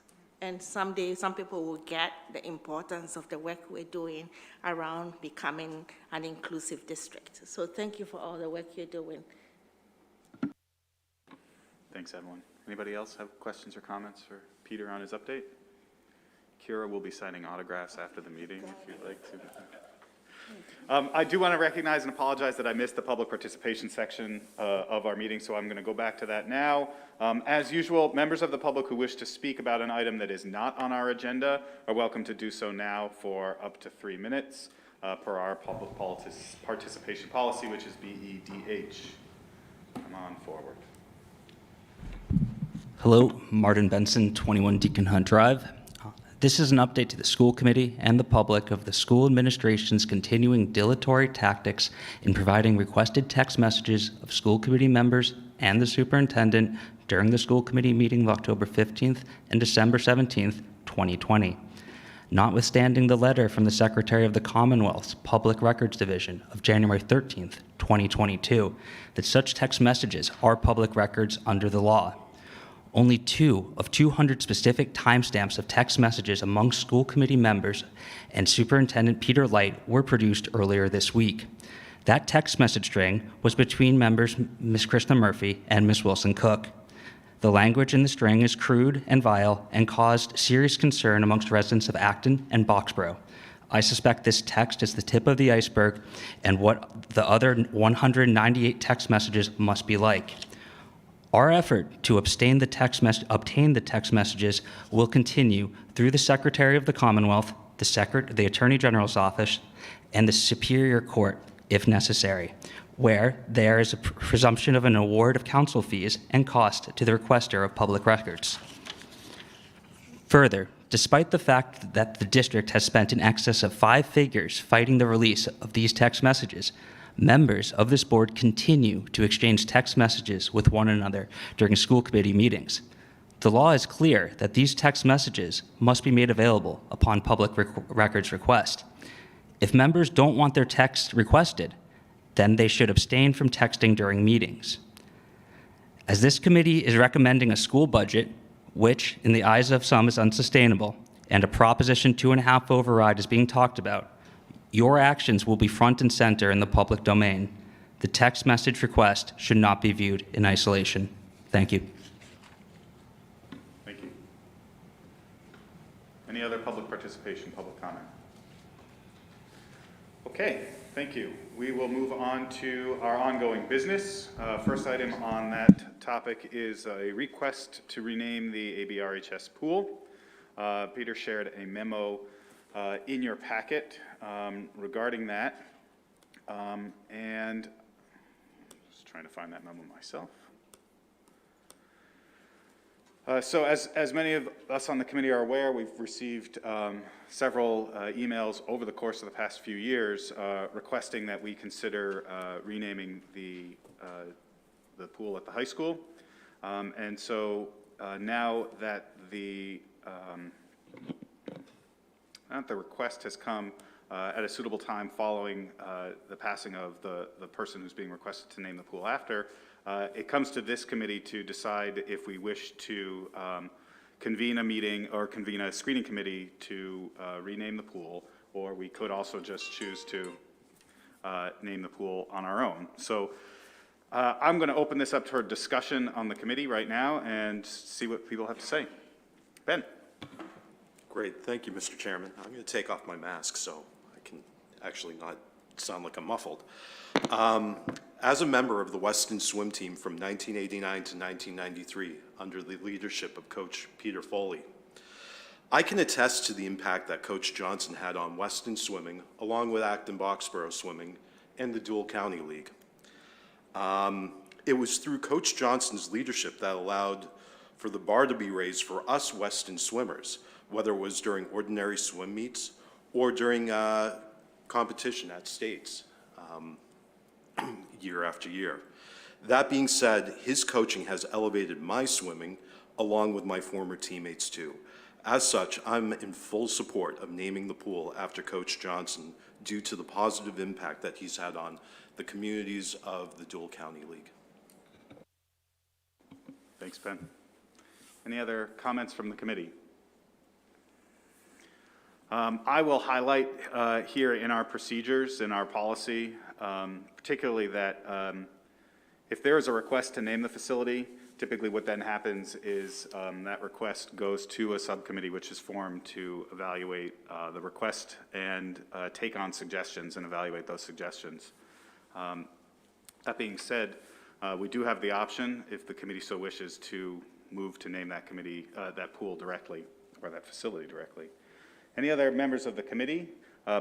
and someday some people will get the importance of the work we're doing around becoming an inclusive district. So thank you for all the work you're doing. Thanks, Evelyn. Anybody else have questions or comments for Peter on his update? Kira will be signing autographs after the meeting if you'd like to. I do want to recognize and apologize that I missed the public participation section of our meeting, so I'm going to go back to that now. As usual, members of the public who wish to speak about an item that is not on our agenda are welcome to do so now for up to 3 minutes per our public participation policy, which is BEDH. Come on forward. Hello, Martin Benson, 21 Deacon Hunt Drive. This is an update to the school committee and the public of the school administration's continuing dilatory tactics in providing requested text messages of school committee members and the superintendent during the school committee meeting of October 15th and December 17th, 2020. Notwithstanding the letter from the Secretary of the Commonwealth's Public Records Division of January 13th, 2022, that such text messages are public records under the law. Only 2 of 200 specific timestamps of text messages among school committee members and Superintendent Peter Light were produced earlier this week. That text message string was between members Ms. Krishna Murphy and Ms. Wilson Cook. The language in the string is crude and vile and caused serious concern amongst residents of Acton and Boxborough. I suspect this text is the tip of the iceberg and what the other 198 text messages must be like. Our effort to obtain the text messages will continue through the Secretary of the Commonwealth, the Attorney General's Office, and the Superior Court if necessary. where there is a presumption of an award of counsel fees and cost to the requester of public records. Further, despite the fact that the district has spent in excess of 5 figures fighting the release of these text messages, members of this board continue to exchange text messages with one another during school committee meetings. The law is clear that these text messages must be made available upon public records request. If members don't want their text requested, then they should abstain from texting during meetings. As this committee is recommending a school budget, which in the eyes of some is unsustainable, and a Proposition 2.5 override is being talked about, your actions will be front and center in the public domain. The text message request should not be viewed in isolation. Thank you. Thank you. Any other public participation, public comment? Okay, thank you. We will move on to our ongoing business. First item on that topic is a request to rename the ABRHS pool. Peter shared a memo in your packet regarding that, and just trying to find that memo myself. So as many of us on the committee are aware, we've received several emails over the course of the past few years requesting that we consider renaming the pool at the high school. And so now that the request has come at a suitable time following the passing of the person who's being requested to name the pool after, it comes to this committee to decide if we wish to convene a meeting or convene a screening committee to rename the pool, or we could also just choose to name the pool on our own. So I'm going to open this up to discussion on the committee right now and see what people have to say. Ben. Great, thank you, Mr. Chairman. I'm going to take off my mask so I can actually not sound like I'm muffled. As a member of the Weston swim team from 1989 to 1993, under the leadership of Coach Peter Foley, I can attest to the impact that Coach Johnson had on Weston swimming, along with Acton-Boxborough swimming and the Dual County League. It was through Coach Johnson's leadership that allowed for the bar to be raised for us Weston swimmers, whether it was during ordinary swim meets or during competition at states year after year. That being said, his coaching has elevated my swimming along with my former teammates too. As such, I'm in full support of naming the pool after Coach Johnson due to the positive impact that he's had on the communities of the Dual County League. Thanks, Ben. Any other comments from the committee? I will highlight here in our procedures, in our policy, particularly that if there is a request to name the facility, typically what then happens is that request goes to a subcommittee which is formed to evaluate the request and take on suggestions and evaluate those suggestions. That being said, we do have the option, if the committee so wishes, to move to name that committee, that pool directly, or that facility directly. Any other members of the committee?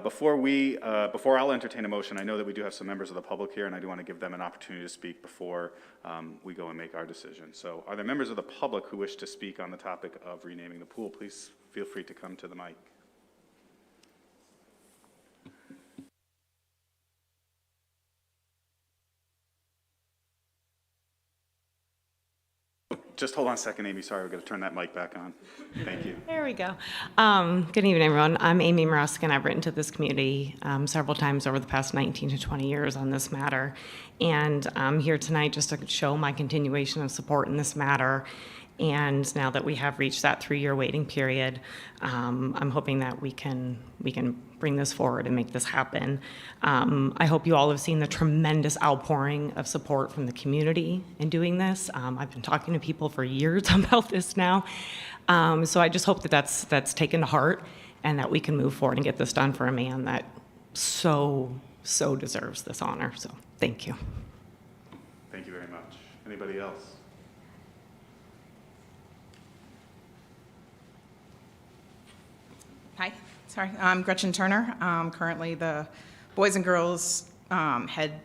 Before I'll entertain a motion, I know that we do have some members of the public here, and I do want to give them an opportunity to speak before we go and make our decision. So are there members of the public who wish to speak on the topic of renaming the pool? Please feel free to come to the mic. Just hold on a second, Amy. Sorry, we're going to turn that mic back on. Thank you. There we go. Good evening, everyone. I'm Amy Marusk, and I've written to this community several times over the past 19 to 20 years on this matter. And I'm here tonight just to show my continuation of support in this matter. And now that we have reached that 3-year waiting period, I'm hoping that we can bring this forward and make this happen. I hope you all have seen the tremendous outpouring of support from the community in doing this. I've been talking to people for years about this now. So I just hope that that's taken to heart and that we can move forward and get this done for a man that so deserves this honor. So thank you. Thank you very much. Anybody else? Hi, sorry, I'm Gretchen Turner. I'm currently the Boys and Girls head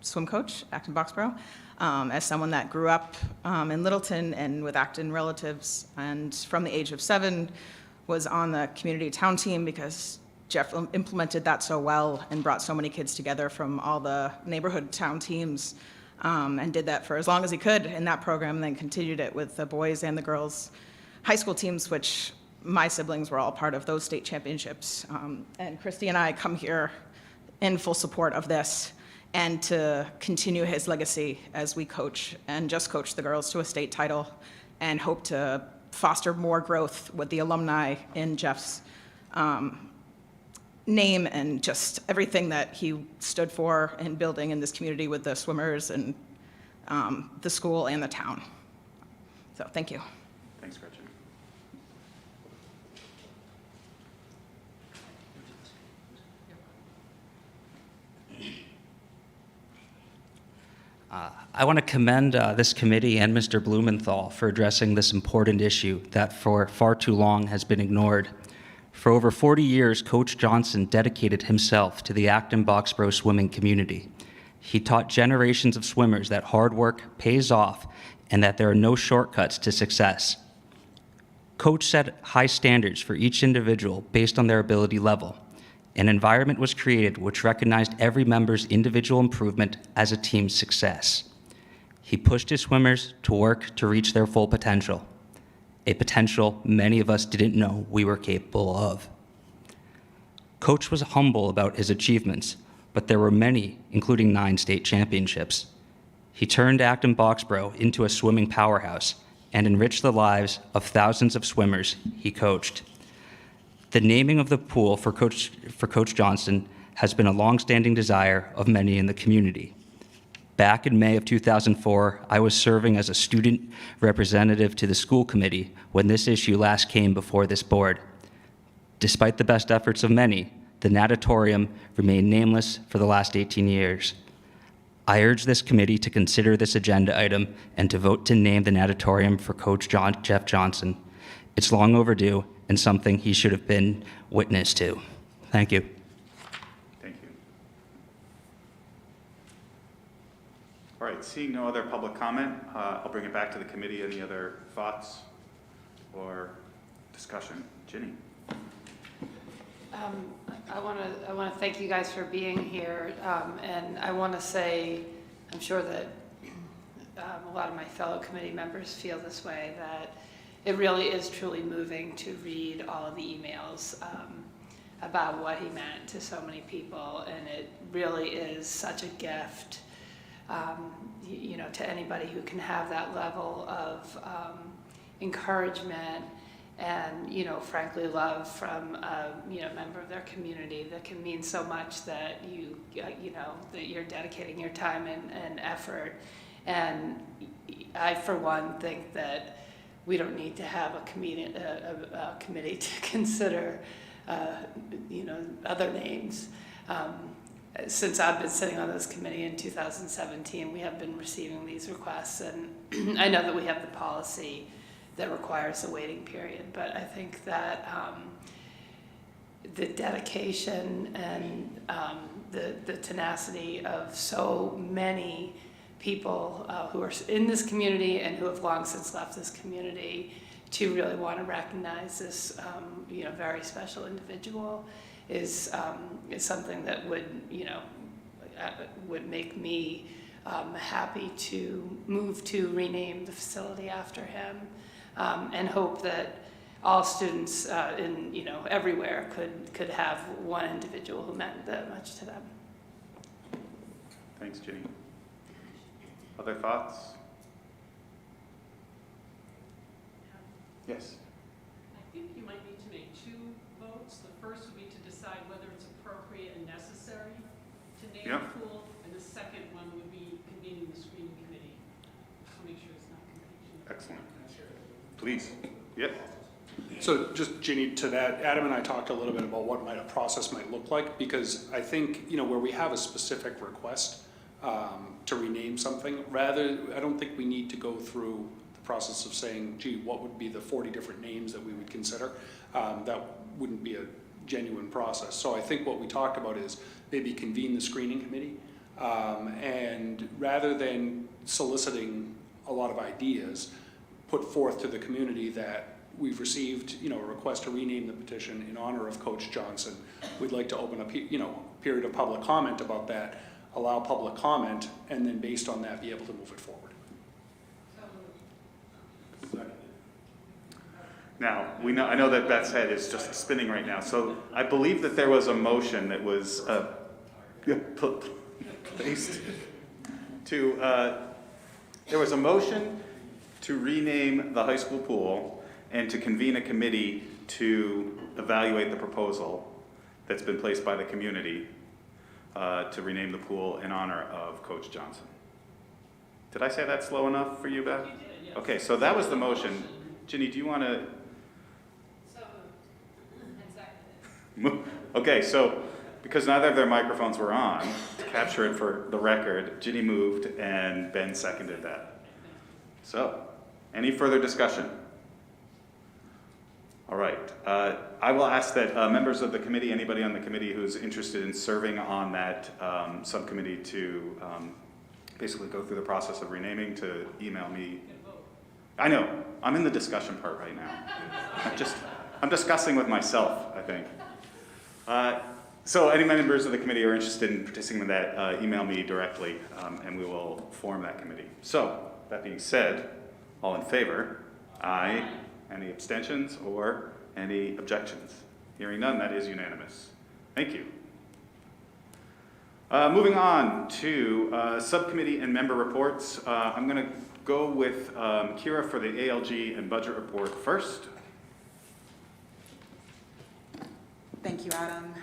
swim coach, Acton-Boxborough. As someone that grew up in Littleton and with Acton relatives, and from the age of 7 was on the community town team because Jeff implemented that so well and brought so many kids together from all the neighborhood town teams, and did that for as long as he could in that program, and then continued it with the boys and the girls high school teams, which my siblings were all part of those state championships. And Christy and I come here in full support of this and to continue his legacy as we coach and just coach the girls to a state title and hope to foster more growth with the alumni in Jeff's name and just everything that he stood for in building in this community with the swimmers and the school and the town. So thank you. Thanks, Gretchen. I want to commend this committee and Mr. Blumenthal for addressing this important issue that for far too long has been ignored. For over 40 years, Coach Johnson dedicated himself to the Acton-Boxborough swimming community. He taught generations of swimmers that hard work pays off and that there are no shortcuts to success. Coach set high standards for each individual based on their ability level. An environment was created which recognized every member's individual improvement as a team's success. He pushed his swimmers to work to reach their full potential, a potential many of us didn't know we were capable of. Coach was humble about his achievements, but there were many, including 9 state championships. He turned Acton-Boxborough into a swimming powerhouse and enriched the lives of thousands of swimmers he coached. The naming of the pool for Coach Johnson has been a long-standing desire of many in the community. Back in May of 2004, I was serving as a student representative to the school committee when this issue last came before this board. Despite the best efforts of many, the natatorium remained nameless for the last 18 years. I urge this committee to consider this agenda item and to vote to name the natatorium for Coach Jeff Johnson. It's long overdue and something he should have been witness to. Thank you. Thank you. All right, seeing no other public comment, I'll bring it back to the committee. Any other thoughts or discussion? Ginny. I want to thank you guys for being here, and I want to say, I'm sure that a lot of my fellow committee members feel this way, that it really is truly moving to read all of the emails about what he meant to so many people, and it really is such a gift, you know, to anybody who can have that level of encouragement and, you know, frankly, love from a, you know, member of their community that can mean so much that you know, that you're dedicating your time and effort. And I, for one, think that we don't need to have a committee to consider, you know, other names. Since I've been sitting on this committee in 2017, we have been receiving these requests, and I know that we have the policy that requires a waiting period, but I think that the dedication and the tenacity of so many people who are in this community and who have long since left this community to really want to recognize this you know, very special individual is something that would, you know, would make me happy to move to rename the facility after him. And hope that all students in, you know, everywhere could have one individual who meant that much to them. Thanks, Ginny. Other thoughts? Yes. I think you might need to make 2 votes. The first would be to decide whether it's appropriate and necessary to name the pool, and the second one would be convening the screening committee to make sure it's not confusion. Excellent. Please. Yep. So just, Ginny, to that, Adam and I talked a little bit about what a process might look like, because I think, you know, where we have a specific request to rename something, I don't think we need to go through the process of saying, gee, what would be the 40 different names that we would consider? That wouldn't be a genuine process. So I think what we talked about is maybe convene the screening committee And rather than soliciting a lot of ideas, put forth to the community that we've received, a request to rename the petition in honor of Coach Johnson. We'd like to open a, period of public comment about that, allow public comment, and then based on that, be able to move it forward. Now, I know that Beth's head is just spinning right now, so I believe that there was a motion that was placed to, there was a motion to rename the high school pool and to convene a committee to evaluate the proposal that's been placed by the community to rename the pool in honor of Coach Johnson. Did I say that slow enough for you, Beth? You did, yes. Okay, so that was the motion. Ginny, do you want to? Okay, so because neither of their microphones were on, to capture it for the record, Ginny moved and Ben seconded that. So, any further discussion? All right, I will ask that members of the committee, anybody on the committee who's interested in serving on that subcommittee to basically go through the process of renaming, to email me. I know, I'm in the discussion part right now. I'm discussing with myself, I think. So any members of the committee who are interested in participating in that, email me directly, and we will form that committee. So, that being said, all in favor? Aye. Any abstentions or any objections? Hearing none, that is unanimous. Thank you. Moving on to subcommittee and member reports. I'm going to go with Kira for the ALG and budget report first. Thank you, Adam.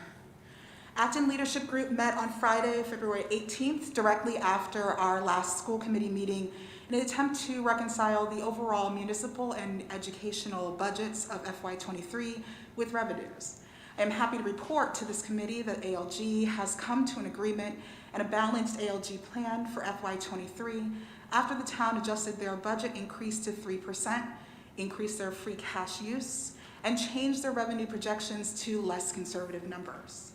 Acton Leadership Group met on Friday, February 18th, directly after our last school committee meeting, in an attempt to reconcile the overall municipal and educational budgets of FY23 with revenues. I am happy to report to this committee that ALG has come to an agreement and a balanced ALG plan for FY23 after the town adjusted their budget increase to 3%, increased their free cash use, and changed their revenue projections to less conservative numbers.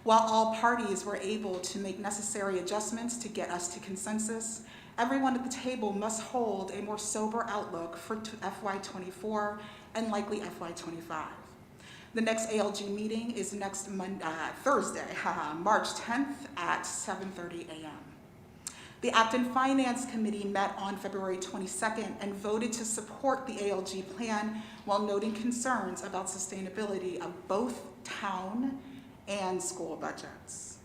While all parties were able to make necessary adjustments to get us to consensus, everyone at the table must hold a more sober outlook for FY24 and likely FY25. The next ALG meeting is next Thursday, March 10th at 7:30 a.m. The Acton Finance Committee met on February 22nd and voted to support the ALG plan while noting concerns about sustainability of both town and school budgets.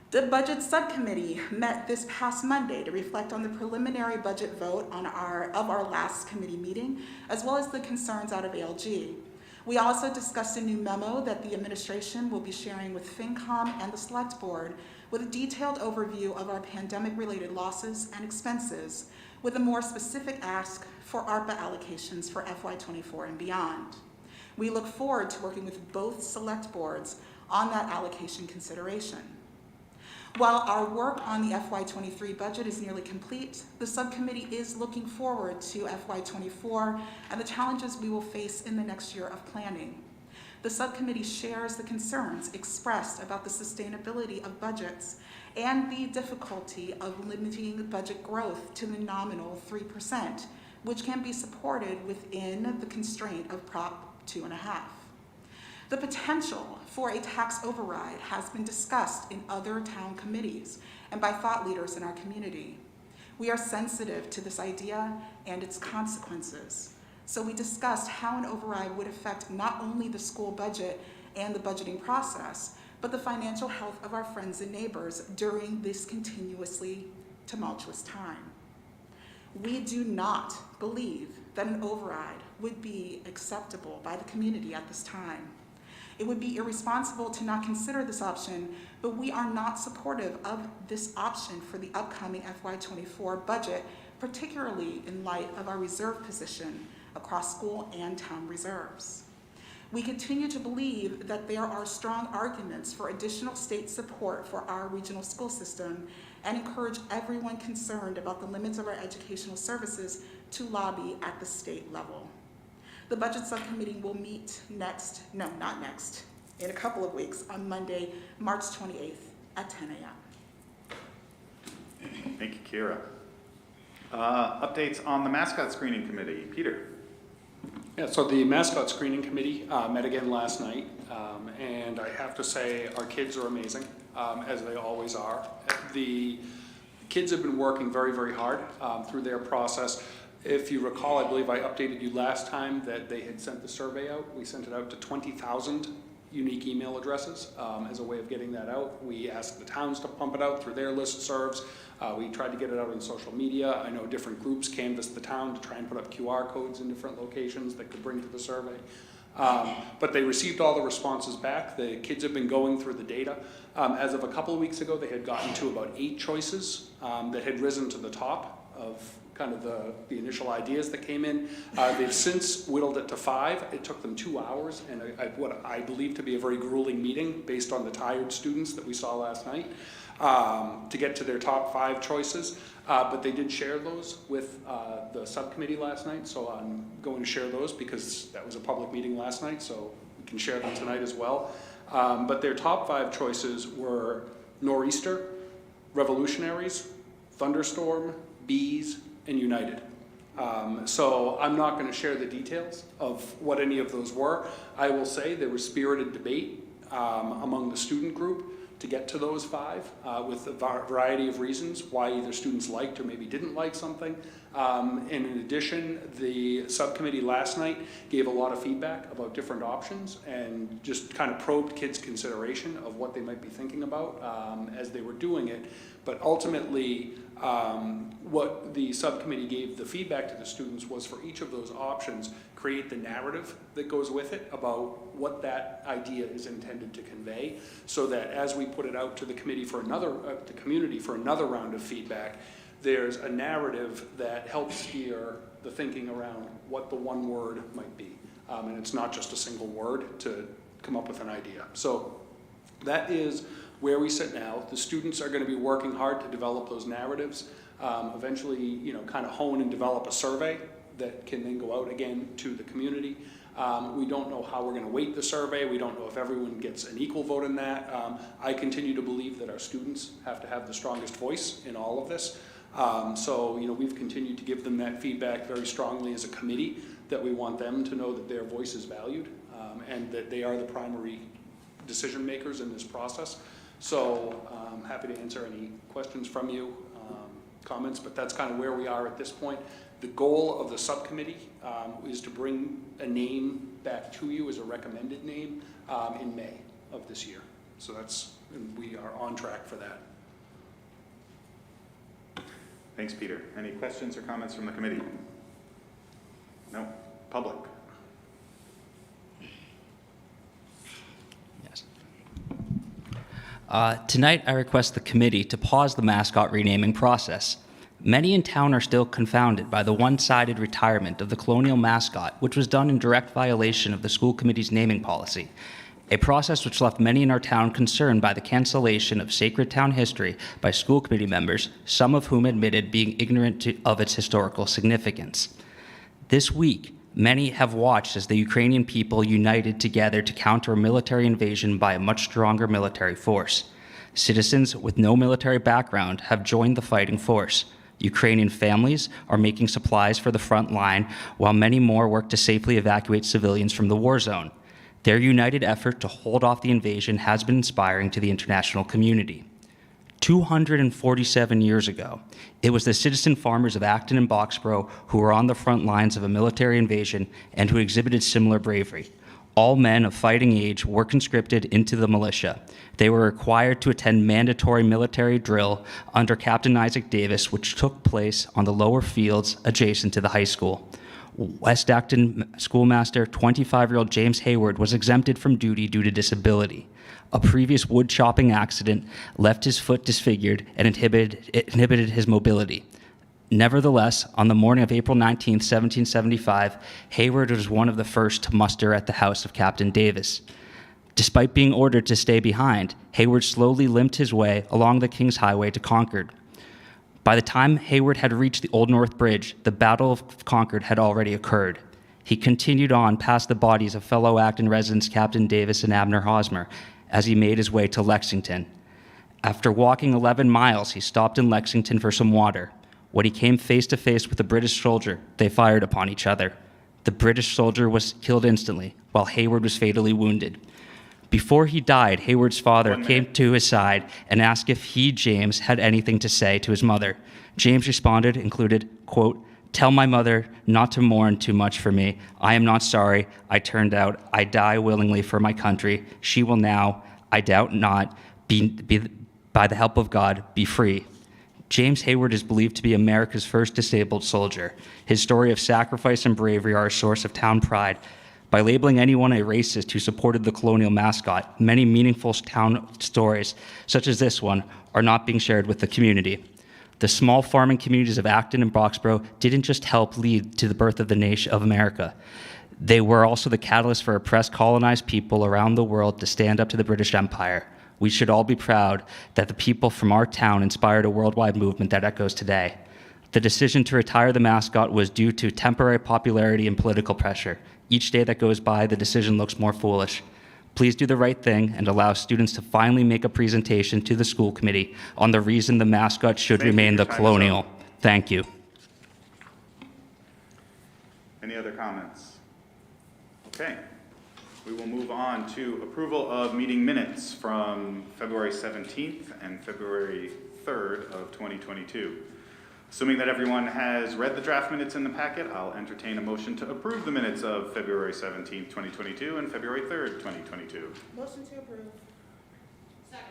The Budget Subcommittee met this past Monday to reflect on the preliminary budget vote of our last committee meeting, as well as the concerns out of ALG. We also discussed a new memo that the administration will be sharing with FinCom and the Select Board with a detailed overview of our pandemic-related losses and expenses, with a more specific ask for ARPA allocations for FY24 and beyond. We look forward to working with both Select Boards on that allocation consideration. While our work on the FY23 budget is nearly complete, the subcommittee is looking forward to FY24 and the challenges we will face in the next year of planning. The subcommittee shares the concerns expressed about the sustainability of budgets and the difficulty of limiting budget growth to the nominal 3%, which can be supported within the constraint of Prop 2.5. The potential for a tax override has been discussed in other town committees and by thought leaders in our community. We are sensitive to this idea and its consequences. So we discussed how an override would affect not only the school budget and the budgeting process, but the financial health of our friends and neighbors during this continuously tumultuous time. We do not believe that an override would be acceptable by the community at this time. It would be irresponsible to not consider this option, but we are not supportive of this option for the upcoming FY24 budget, particularly in light of our reserve position across school and town reserves. We continue to believe that there are strong arguments for additional state support for our regional school system and encourage everyone concerned about the limits of our educational services to lobby at the state level. The Budget Subcommittee will meet in a couple of weeks on Monday, March 28th at 10 a.m. Thank you, Kira. Updates on the Mascot Screening Committee. Peter? Yeah, so the Mascot Screening Committee met again last night, and I have to say our kids are amazing, as they always are. The kids have been working very, very hard through their process. If you recall, I believe I updated you last time that they had sent the survey out. We sent it out to 20,000 unique email addresses as a way of getting that out. We asked the towns to pump it out through their listservs. We tried to get it out on social media. I know different groups canvassed the town to try and put up QR codes in different locations that could bring to the survey. But they received all the responses back. The kids have been going through the data. As of a couple of weeks ago, they had gotten to about 8 choices that had risen to the top of kind of the initial ideas that came in. They've since whittled it to 5. It took them 2 hours and what I believe to be a very grueling meeting based on the tired students that we saw last night to get to their top 5 choices. But they did share those with the subcommittee last night, so I'm going to share those because that was a public meeting last night, so we can share them tonight as well. But their top 5 choices were Nor'easter, Revolutionaries, Thunderstorm, Bees, and United. So I'm not going to share the details of what any of those were. I will say there was spirited debate among the student group to get to those 5 with a variety of reasons why either students liked or maybe didn't like something. And in addition, the subcommittee last night gave a lot of feedback about different options and just kind of probed kids' consideration of what they might be thinking about as they were doing it. But ultimately, what the subcommittee gave the feedback to the students was for each of those options, create the narrative that goes with it about what that idea is intended to convey, so that as we put it out to the committee for another, the community for another round of feedback, there's a narrative that helps steer the thinking around what the one word might be. And it's not just a single word to come up with an idea. So that is where we sit now. The students are going to be working hard to develop those narratives, eventually, kind of hone and develop a survey that can then go out again to the community. We don't know how we're going to weight the survey. We don't know if everyone gets an equal vote in that. I continue to believe that our students have to have the strongest voice in all of this. So, we've continued to give them that feedback very strongly as a committee, that we want them to know that their voice is valued and that they are the primary decision makers in this process. So I'm happy to answer any questions from you, comments, but that's kind of where we are at this point. The goal of the subcommittee is to bring a name back to you as a recommended name in May of this year. So and we are on track for that. Thanks, Peter. Any questions or comments from the committee? No? Public? Yes. Tonight, I request the committee to pause the mascot renaming process. Many in town are still confounded by the one-sided retirement of the colonial mascot, which was done in direct violation of the school committee's naming policy, a process which left many in our town concerned by the cancellation of sacred town history by school committee members, some of whom admitted being ignorant of its historical significance. This week, many have watched as the Ukrainian people united together to counter a military invasion by a much stronger military force. Citizens with no military background have joined the fighting force. Ukrainian families are making supplies for the front line, while many more work to safely evacuate civilians from the war zone. Their united effort to hold off the invasion has been inspiring to the international community. 247 years ago, it was the citizen farmers of Acton-Boxborough who were on the front lines of a military invasion and who exhibited similar bravery. All men of fighting age were conscripted into the militia. They were required to attend mandatory military drill under Captain Isaac Davis, which took place on the lower fields adjacent to the high school. West Acton schoolmaster 25-year-old James Hayward was exempted from duty due to disability. A previous wood chopping accident left his foot disfigured and inhibited his mobility. Nevertheless, on the morning of April 19, 1775, Hayward was one of the first to muster at the house of Captain Davis. Despite being ordered to stay behind, Hayward slowly limped his way along the King's Highway to Concord. By the time Hayward had reached the Old North Bridge, the Battle of Concord had already occurred. He continued on past the bodies of fellow Acton residents Captain Davis and Abner Hosmer as he made his way to Lexington. After walking 11 miles, he stopped in Lexington for some water. When he came face to face with a British soldier, they fired upon each other. The British soldier was killed instantly, while Hayward was fatally wounded. Before he died, Hayward's father came to his side and asked if he, James, had anything to say to his mother. James responded, included, quote, "Tell my mother not to mourn too much for me. I am not sorry. I turned out. I die willingly for my country. She will now, I doubt not, by the help of God, be free." James Hayward is believed to be America's first disabled soldier. His story of sacrifice and bravery are a source of town pride. By labeling anyone a racist who supported the colonial mascot, many meaningful town stories, such as this one, are not being shared with the community. The small farming communities of Acton and Boxborough didn't just help lead to the birth of the nation of America. They were also the catalyst for oppressed colonized people around the world to stand up to the British Empire. We should all be proud that the people from our town inspired a worldwide movement that echoes today. The decision to retire the mascot was due to temporary popularity and political pressure. Each day that goes by, the decision looks more foolish. Please do the right thing and allow students to finally make a presentation to the school committee on the reason the mascot should remain the colonial. Thank you. Any other comments? Okay. We will move on to approval of meeting minutes from February 17th and February 3rd of 2022. Assuming that everyone has read the draft minutes in the packet, I'll entertain a motion to approve the minutes of February 17th, 2022 and February 3rd, 2022. Motion to approve. Second.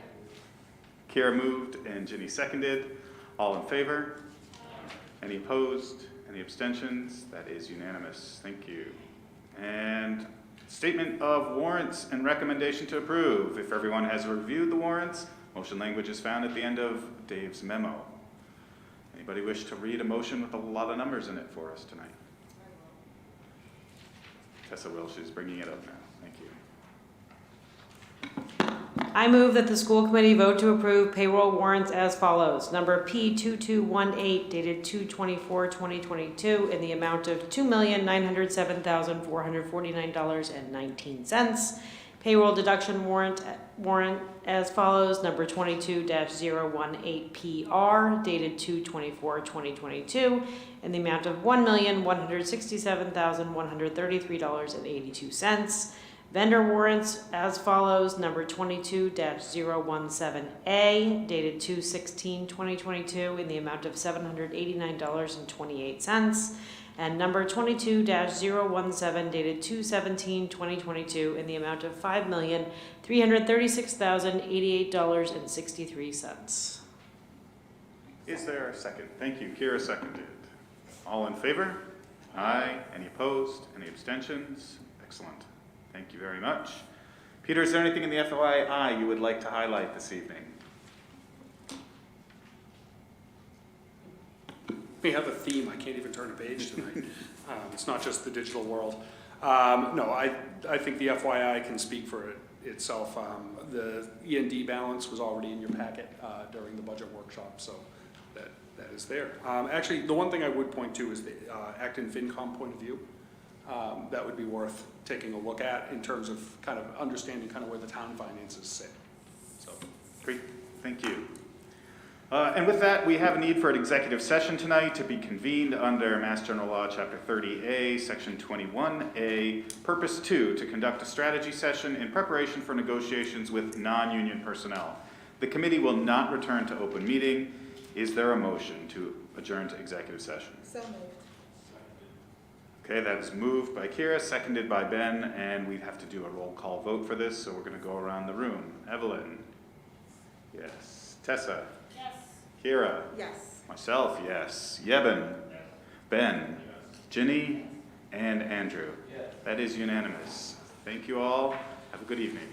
Kira moved and Ginny seconded. All in favor? Any opposed? Any abstentions? That is unanimous. Thank you. And statement of warrants and recommendation to approve. If everyone has reviewed the warrants, motion language is found at the end of Dave's memo. Anybody wish to read a motion with a lot of numbers in it for us tonight? Tessa will, she's bringing it up now. Thank you. I move that the school committee vote to approve payroll warrants as follows. Number P2218 dated 2/24/2022 in the amount of $2,907,449.19. Payroll deduction warrant as follows. Number 22-018PR dated 2/24/2022 in the amount of $1,167,133.82. Vendor warrants as follows. Number 22-017A dated 2/16/2022 in the amount of $789.28. And number 22-017 dated 2/17/2022 in the amount of $5,336,088.63. Is there a second? Thank you. Kira seconded. All in favor? Aye. Any opposed? Any abstentions? Excellent. Thank you very much. Peter, is there anything in the FYI you would like to highlight this evening? We have a theme. I can't even turn a page tonight. It's not just the digital world. No, I think the FYI can speak for itself. The E&D balance was already in your packet during the budget workshop, so that is there. Actually, the one thing I would point to is the Acton FinCom point of view. That would be worth taking a look at in terms of kind of understanding kind of where the town finances sit. So, great. Thank you. And with that, we have a need for an executive session tonight to be convened under Mass General Law, Chapter 30A, Section 21A, Purpose 2, to conduct a strategy session in preparation for negotiations with non-union personnel. The committee will not return to open meeting. Is there a motion to adjourn to executive session? So moved. Okay, that is moved by Kira, seconded by Ben, and we have to do a roll call vote for this, so we're going to go around the room. Evelyn? Yes. Tessa? Yes. Kira? Yes. Myself, yes. Yeben? Yes. Ben? Yes. Ginny? And Andrew? Yes. That is unanimous. Thank you all. Have a good evening.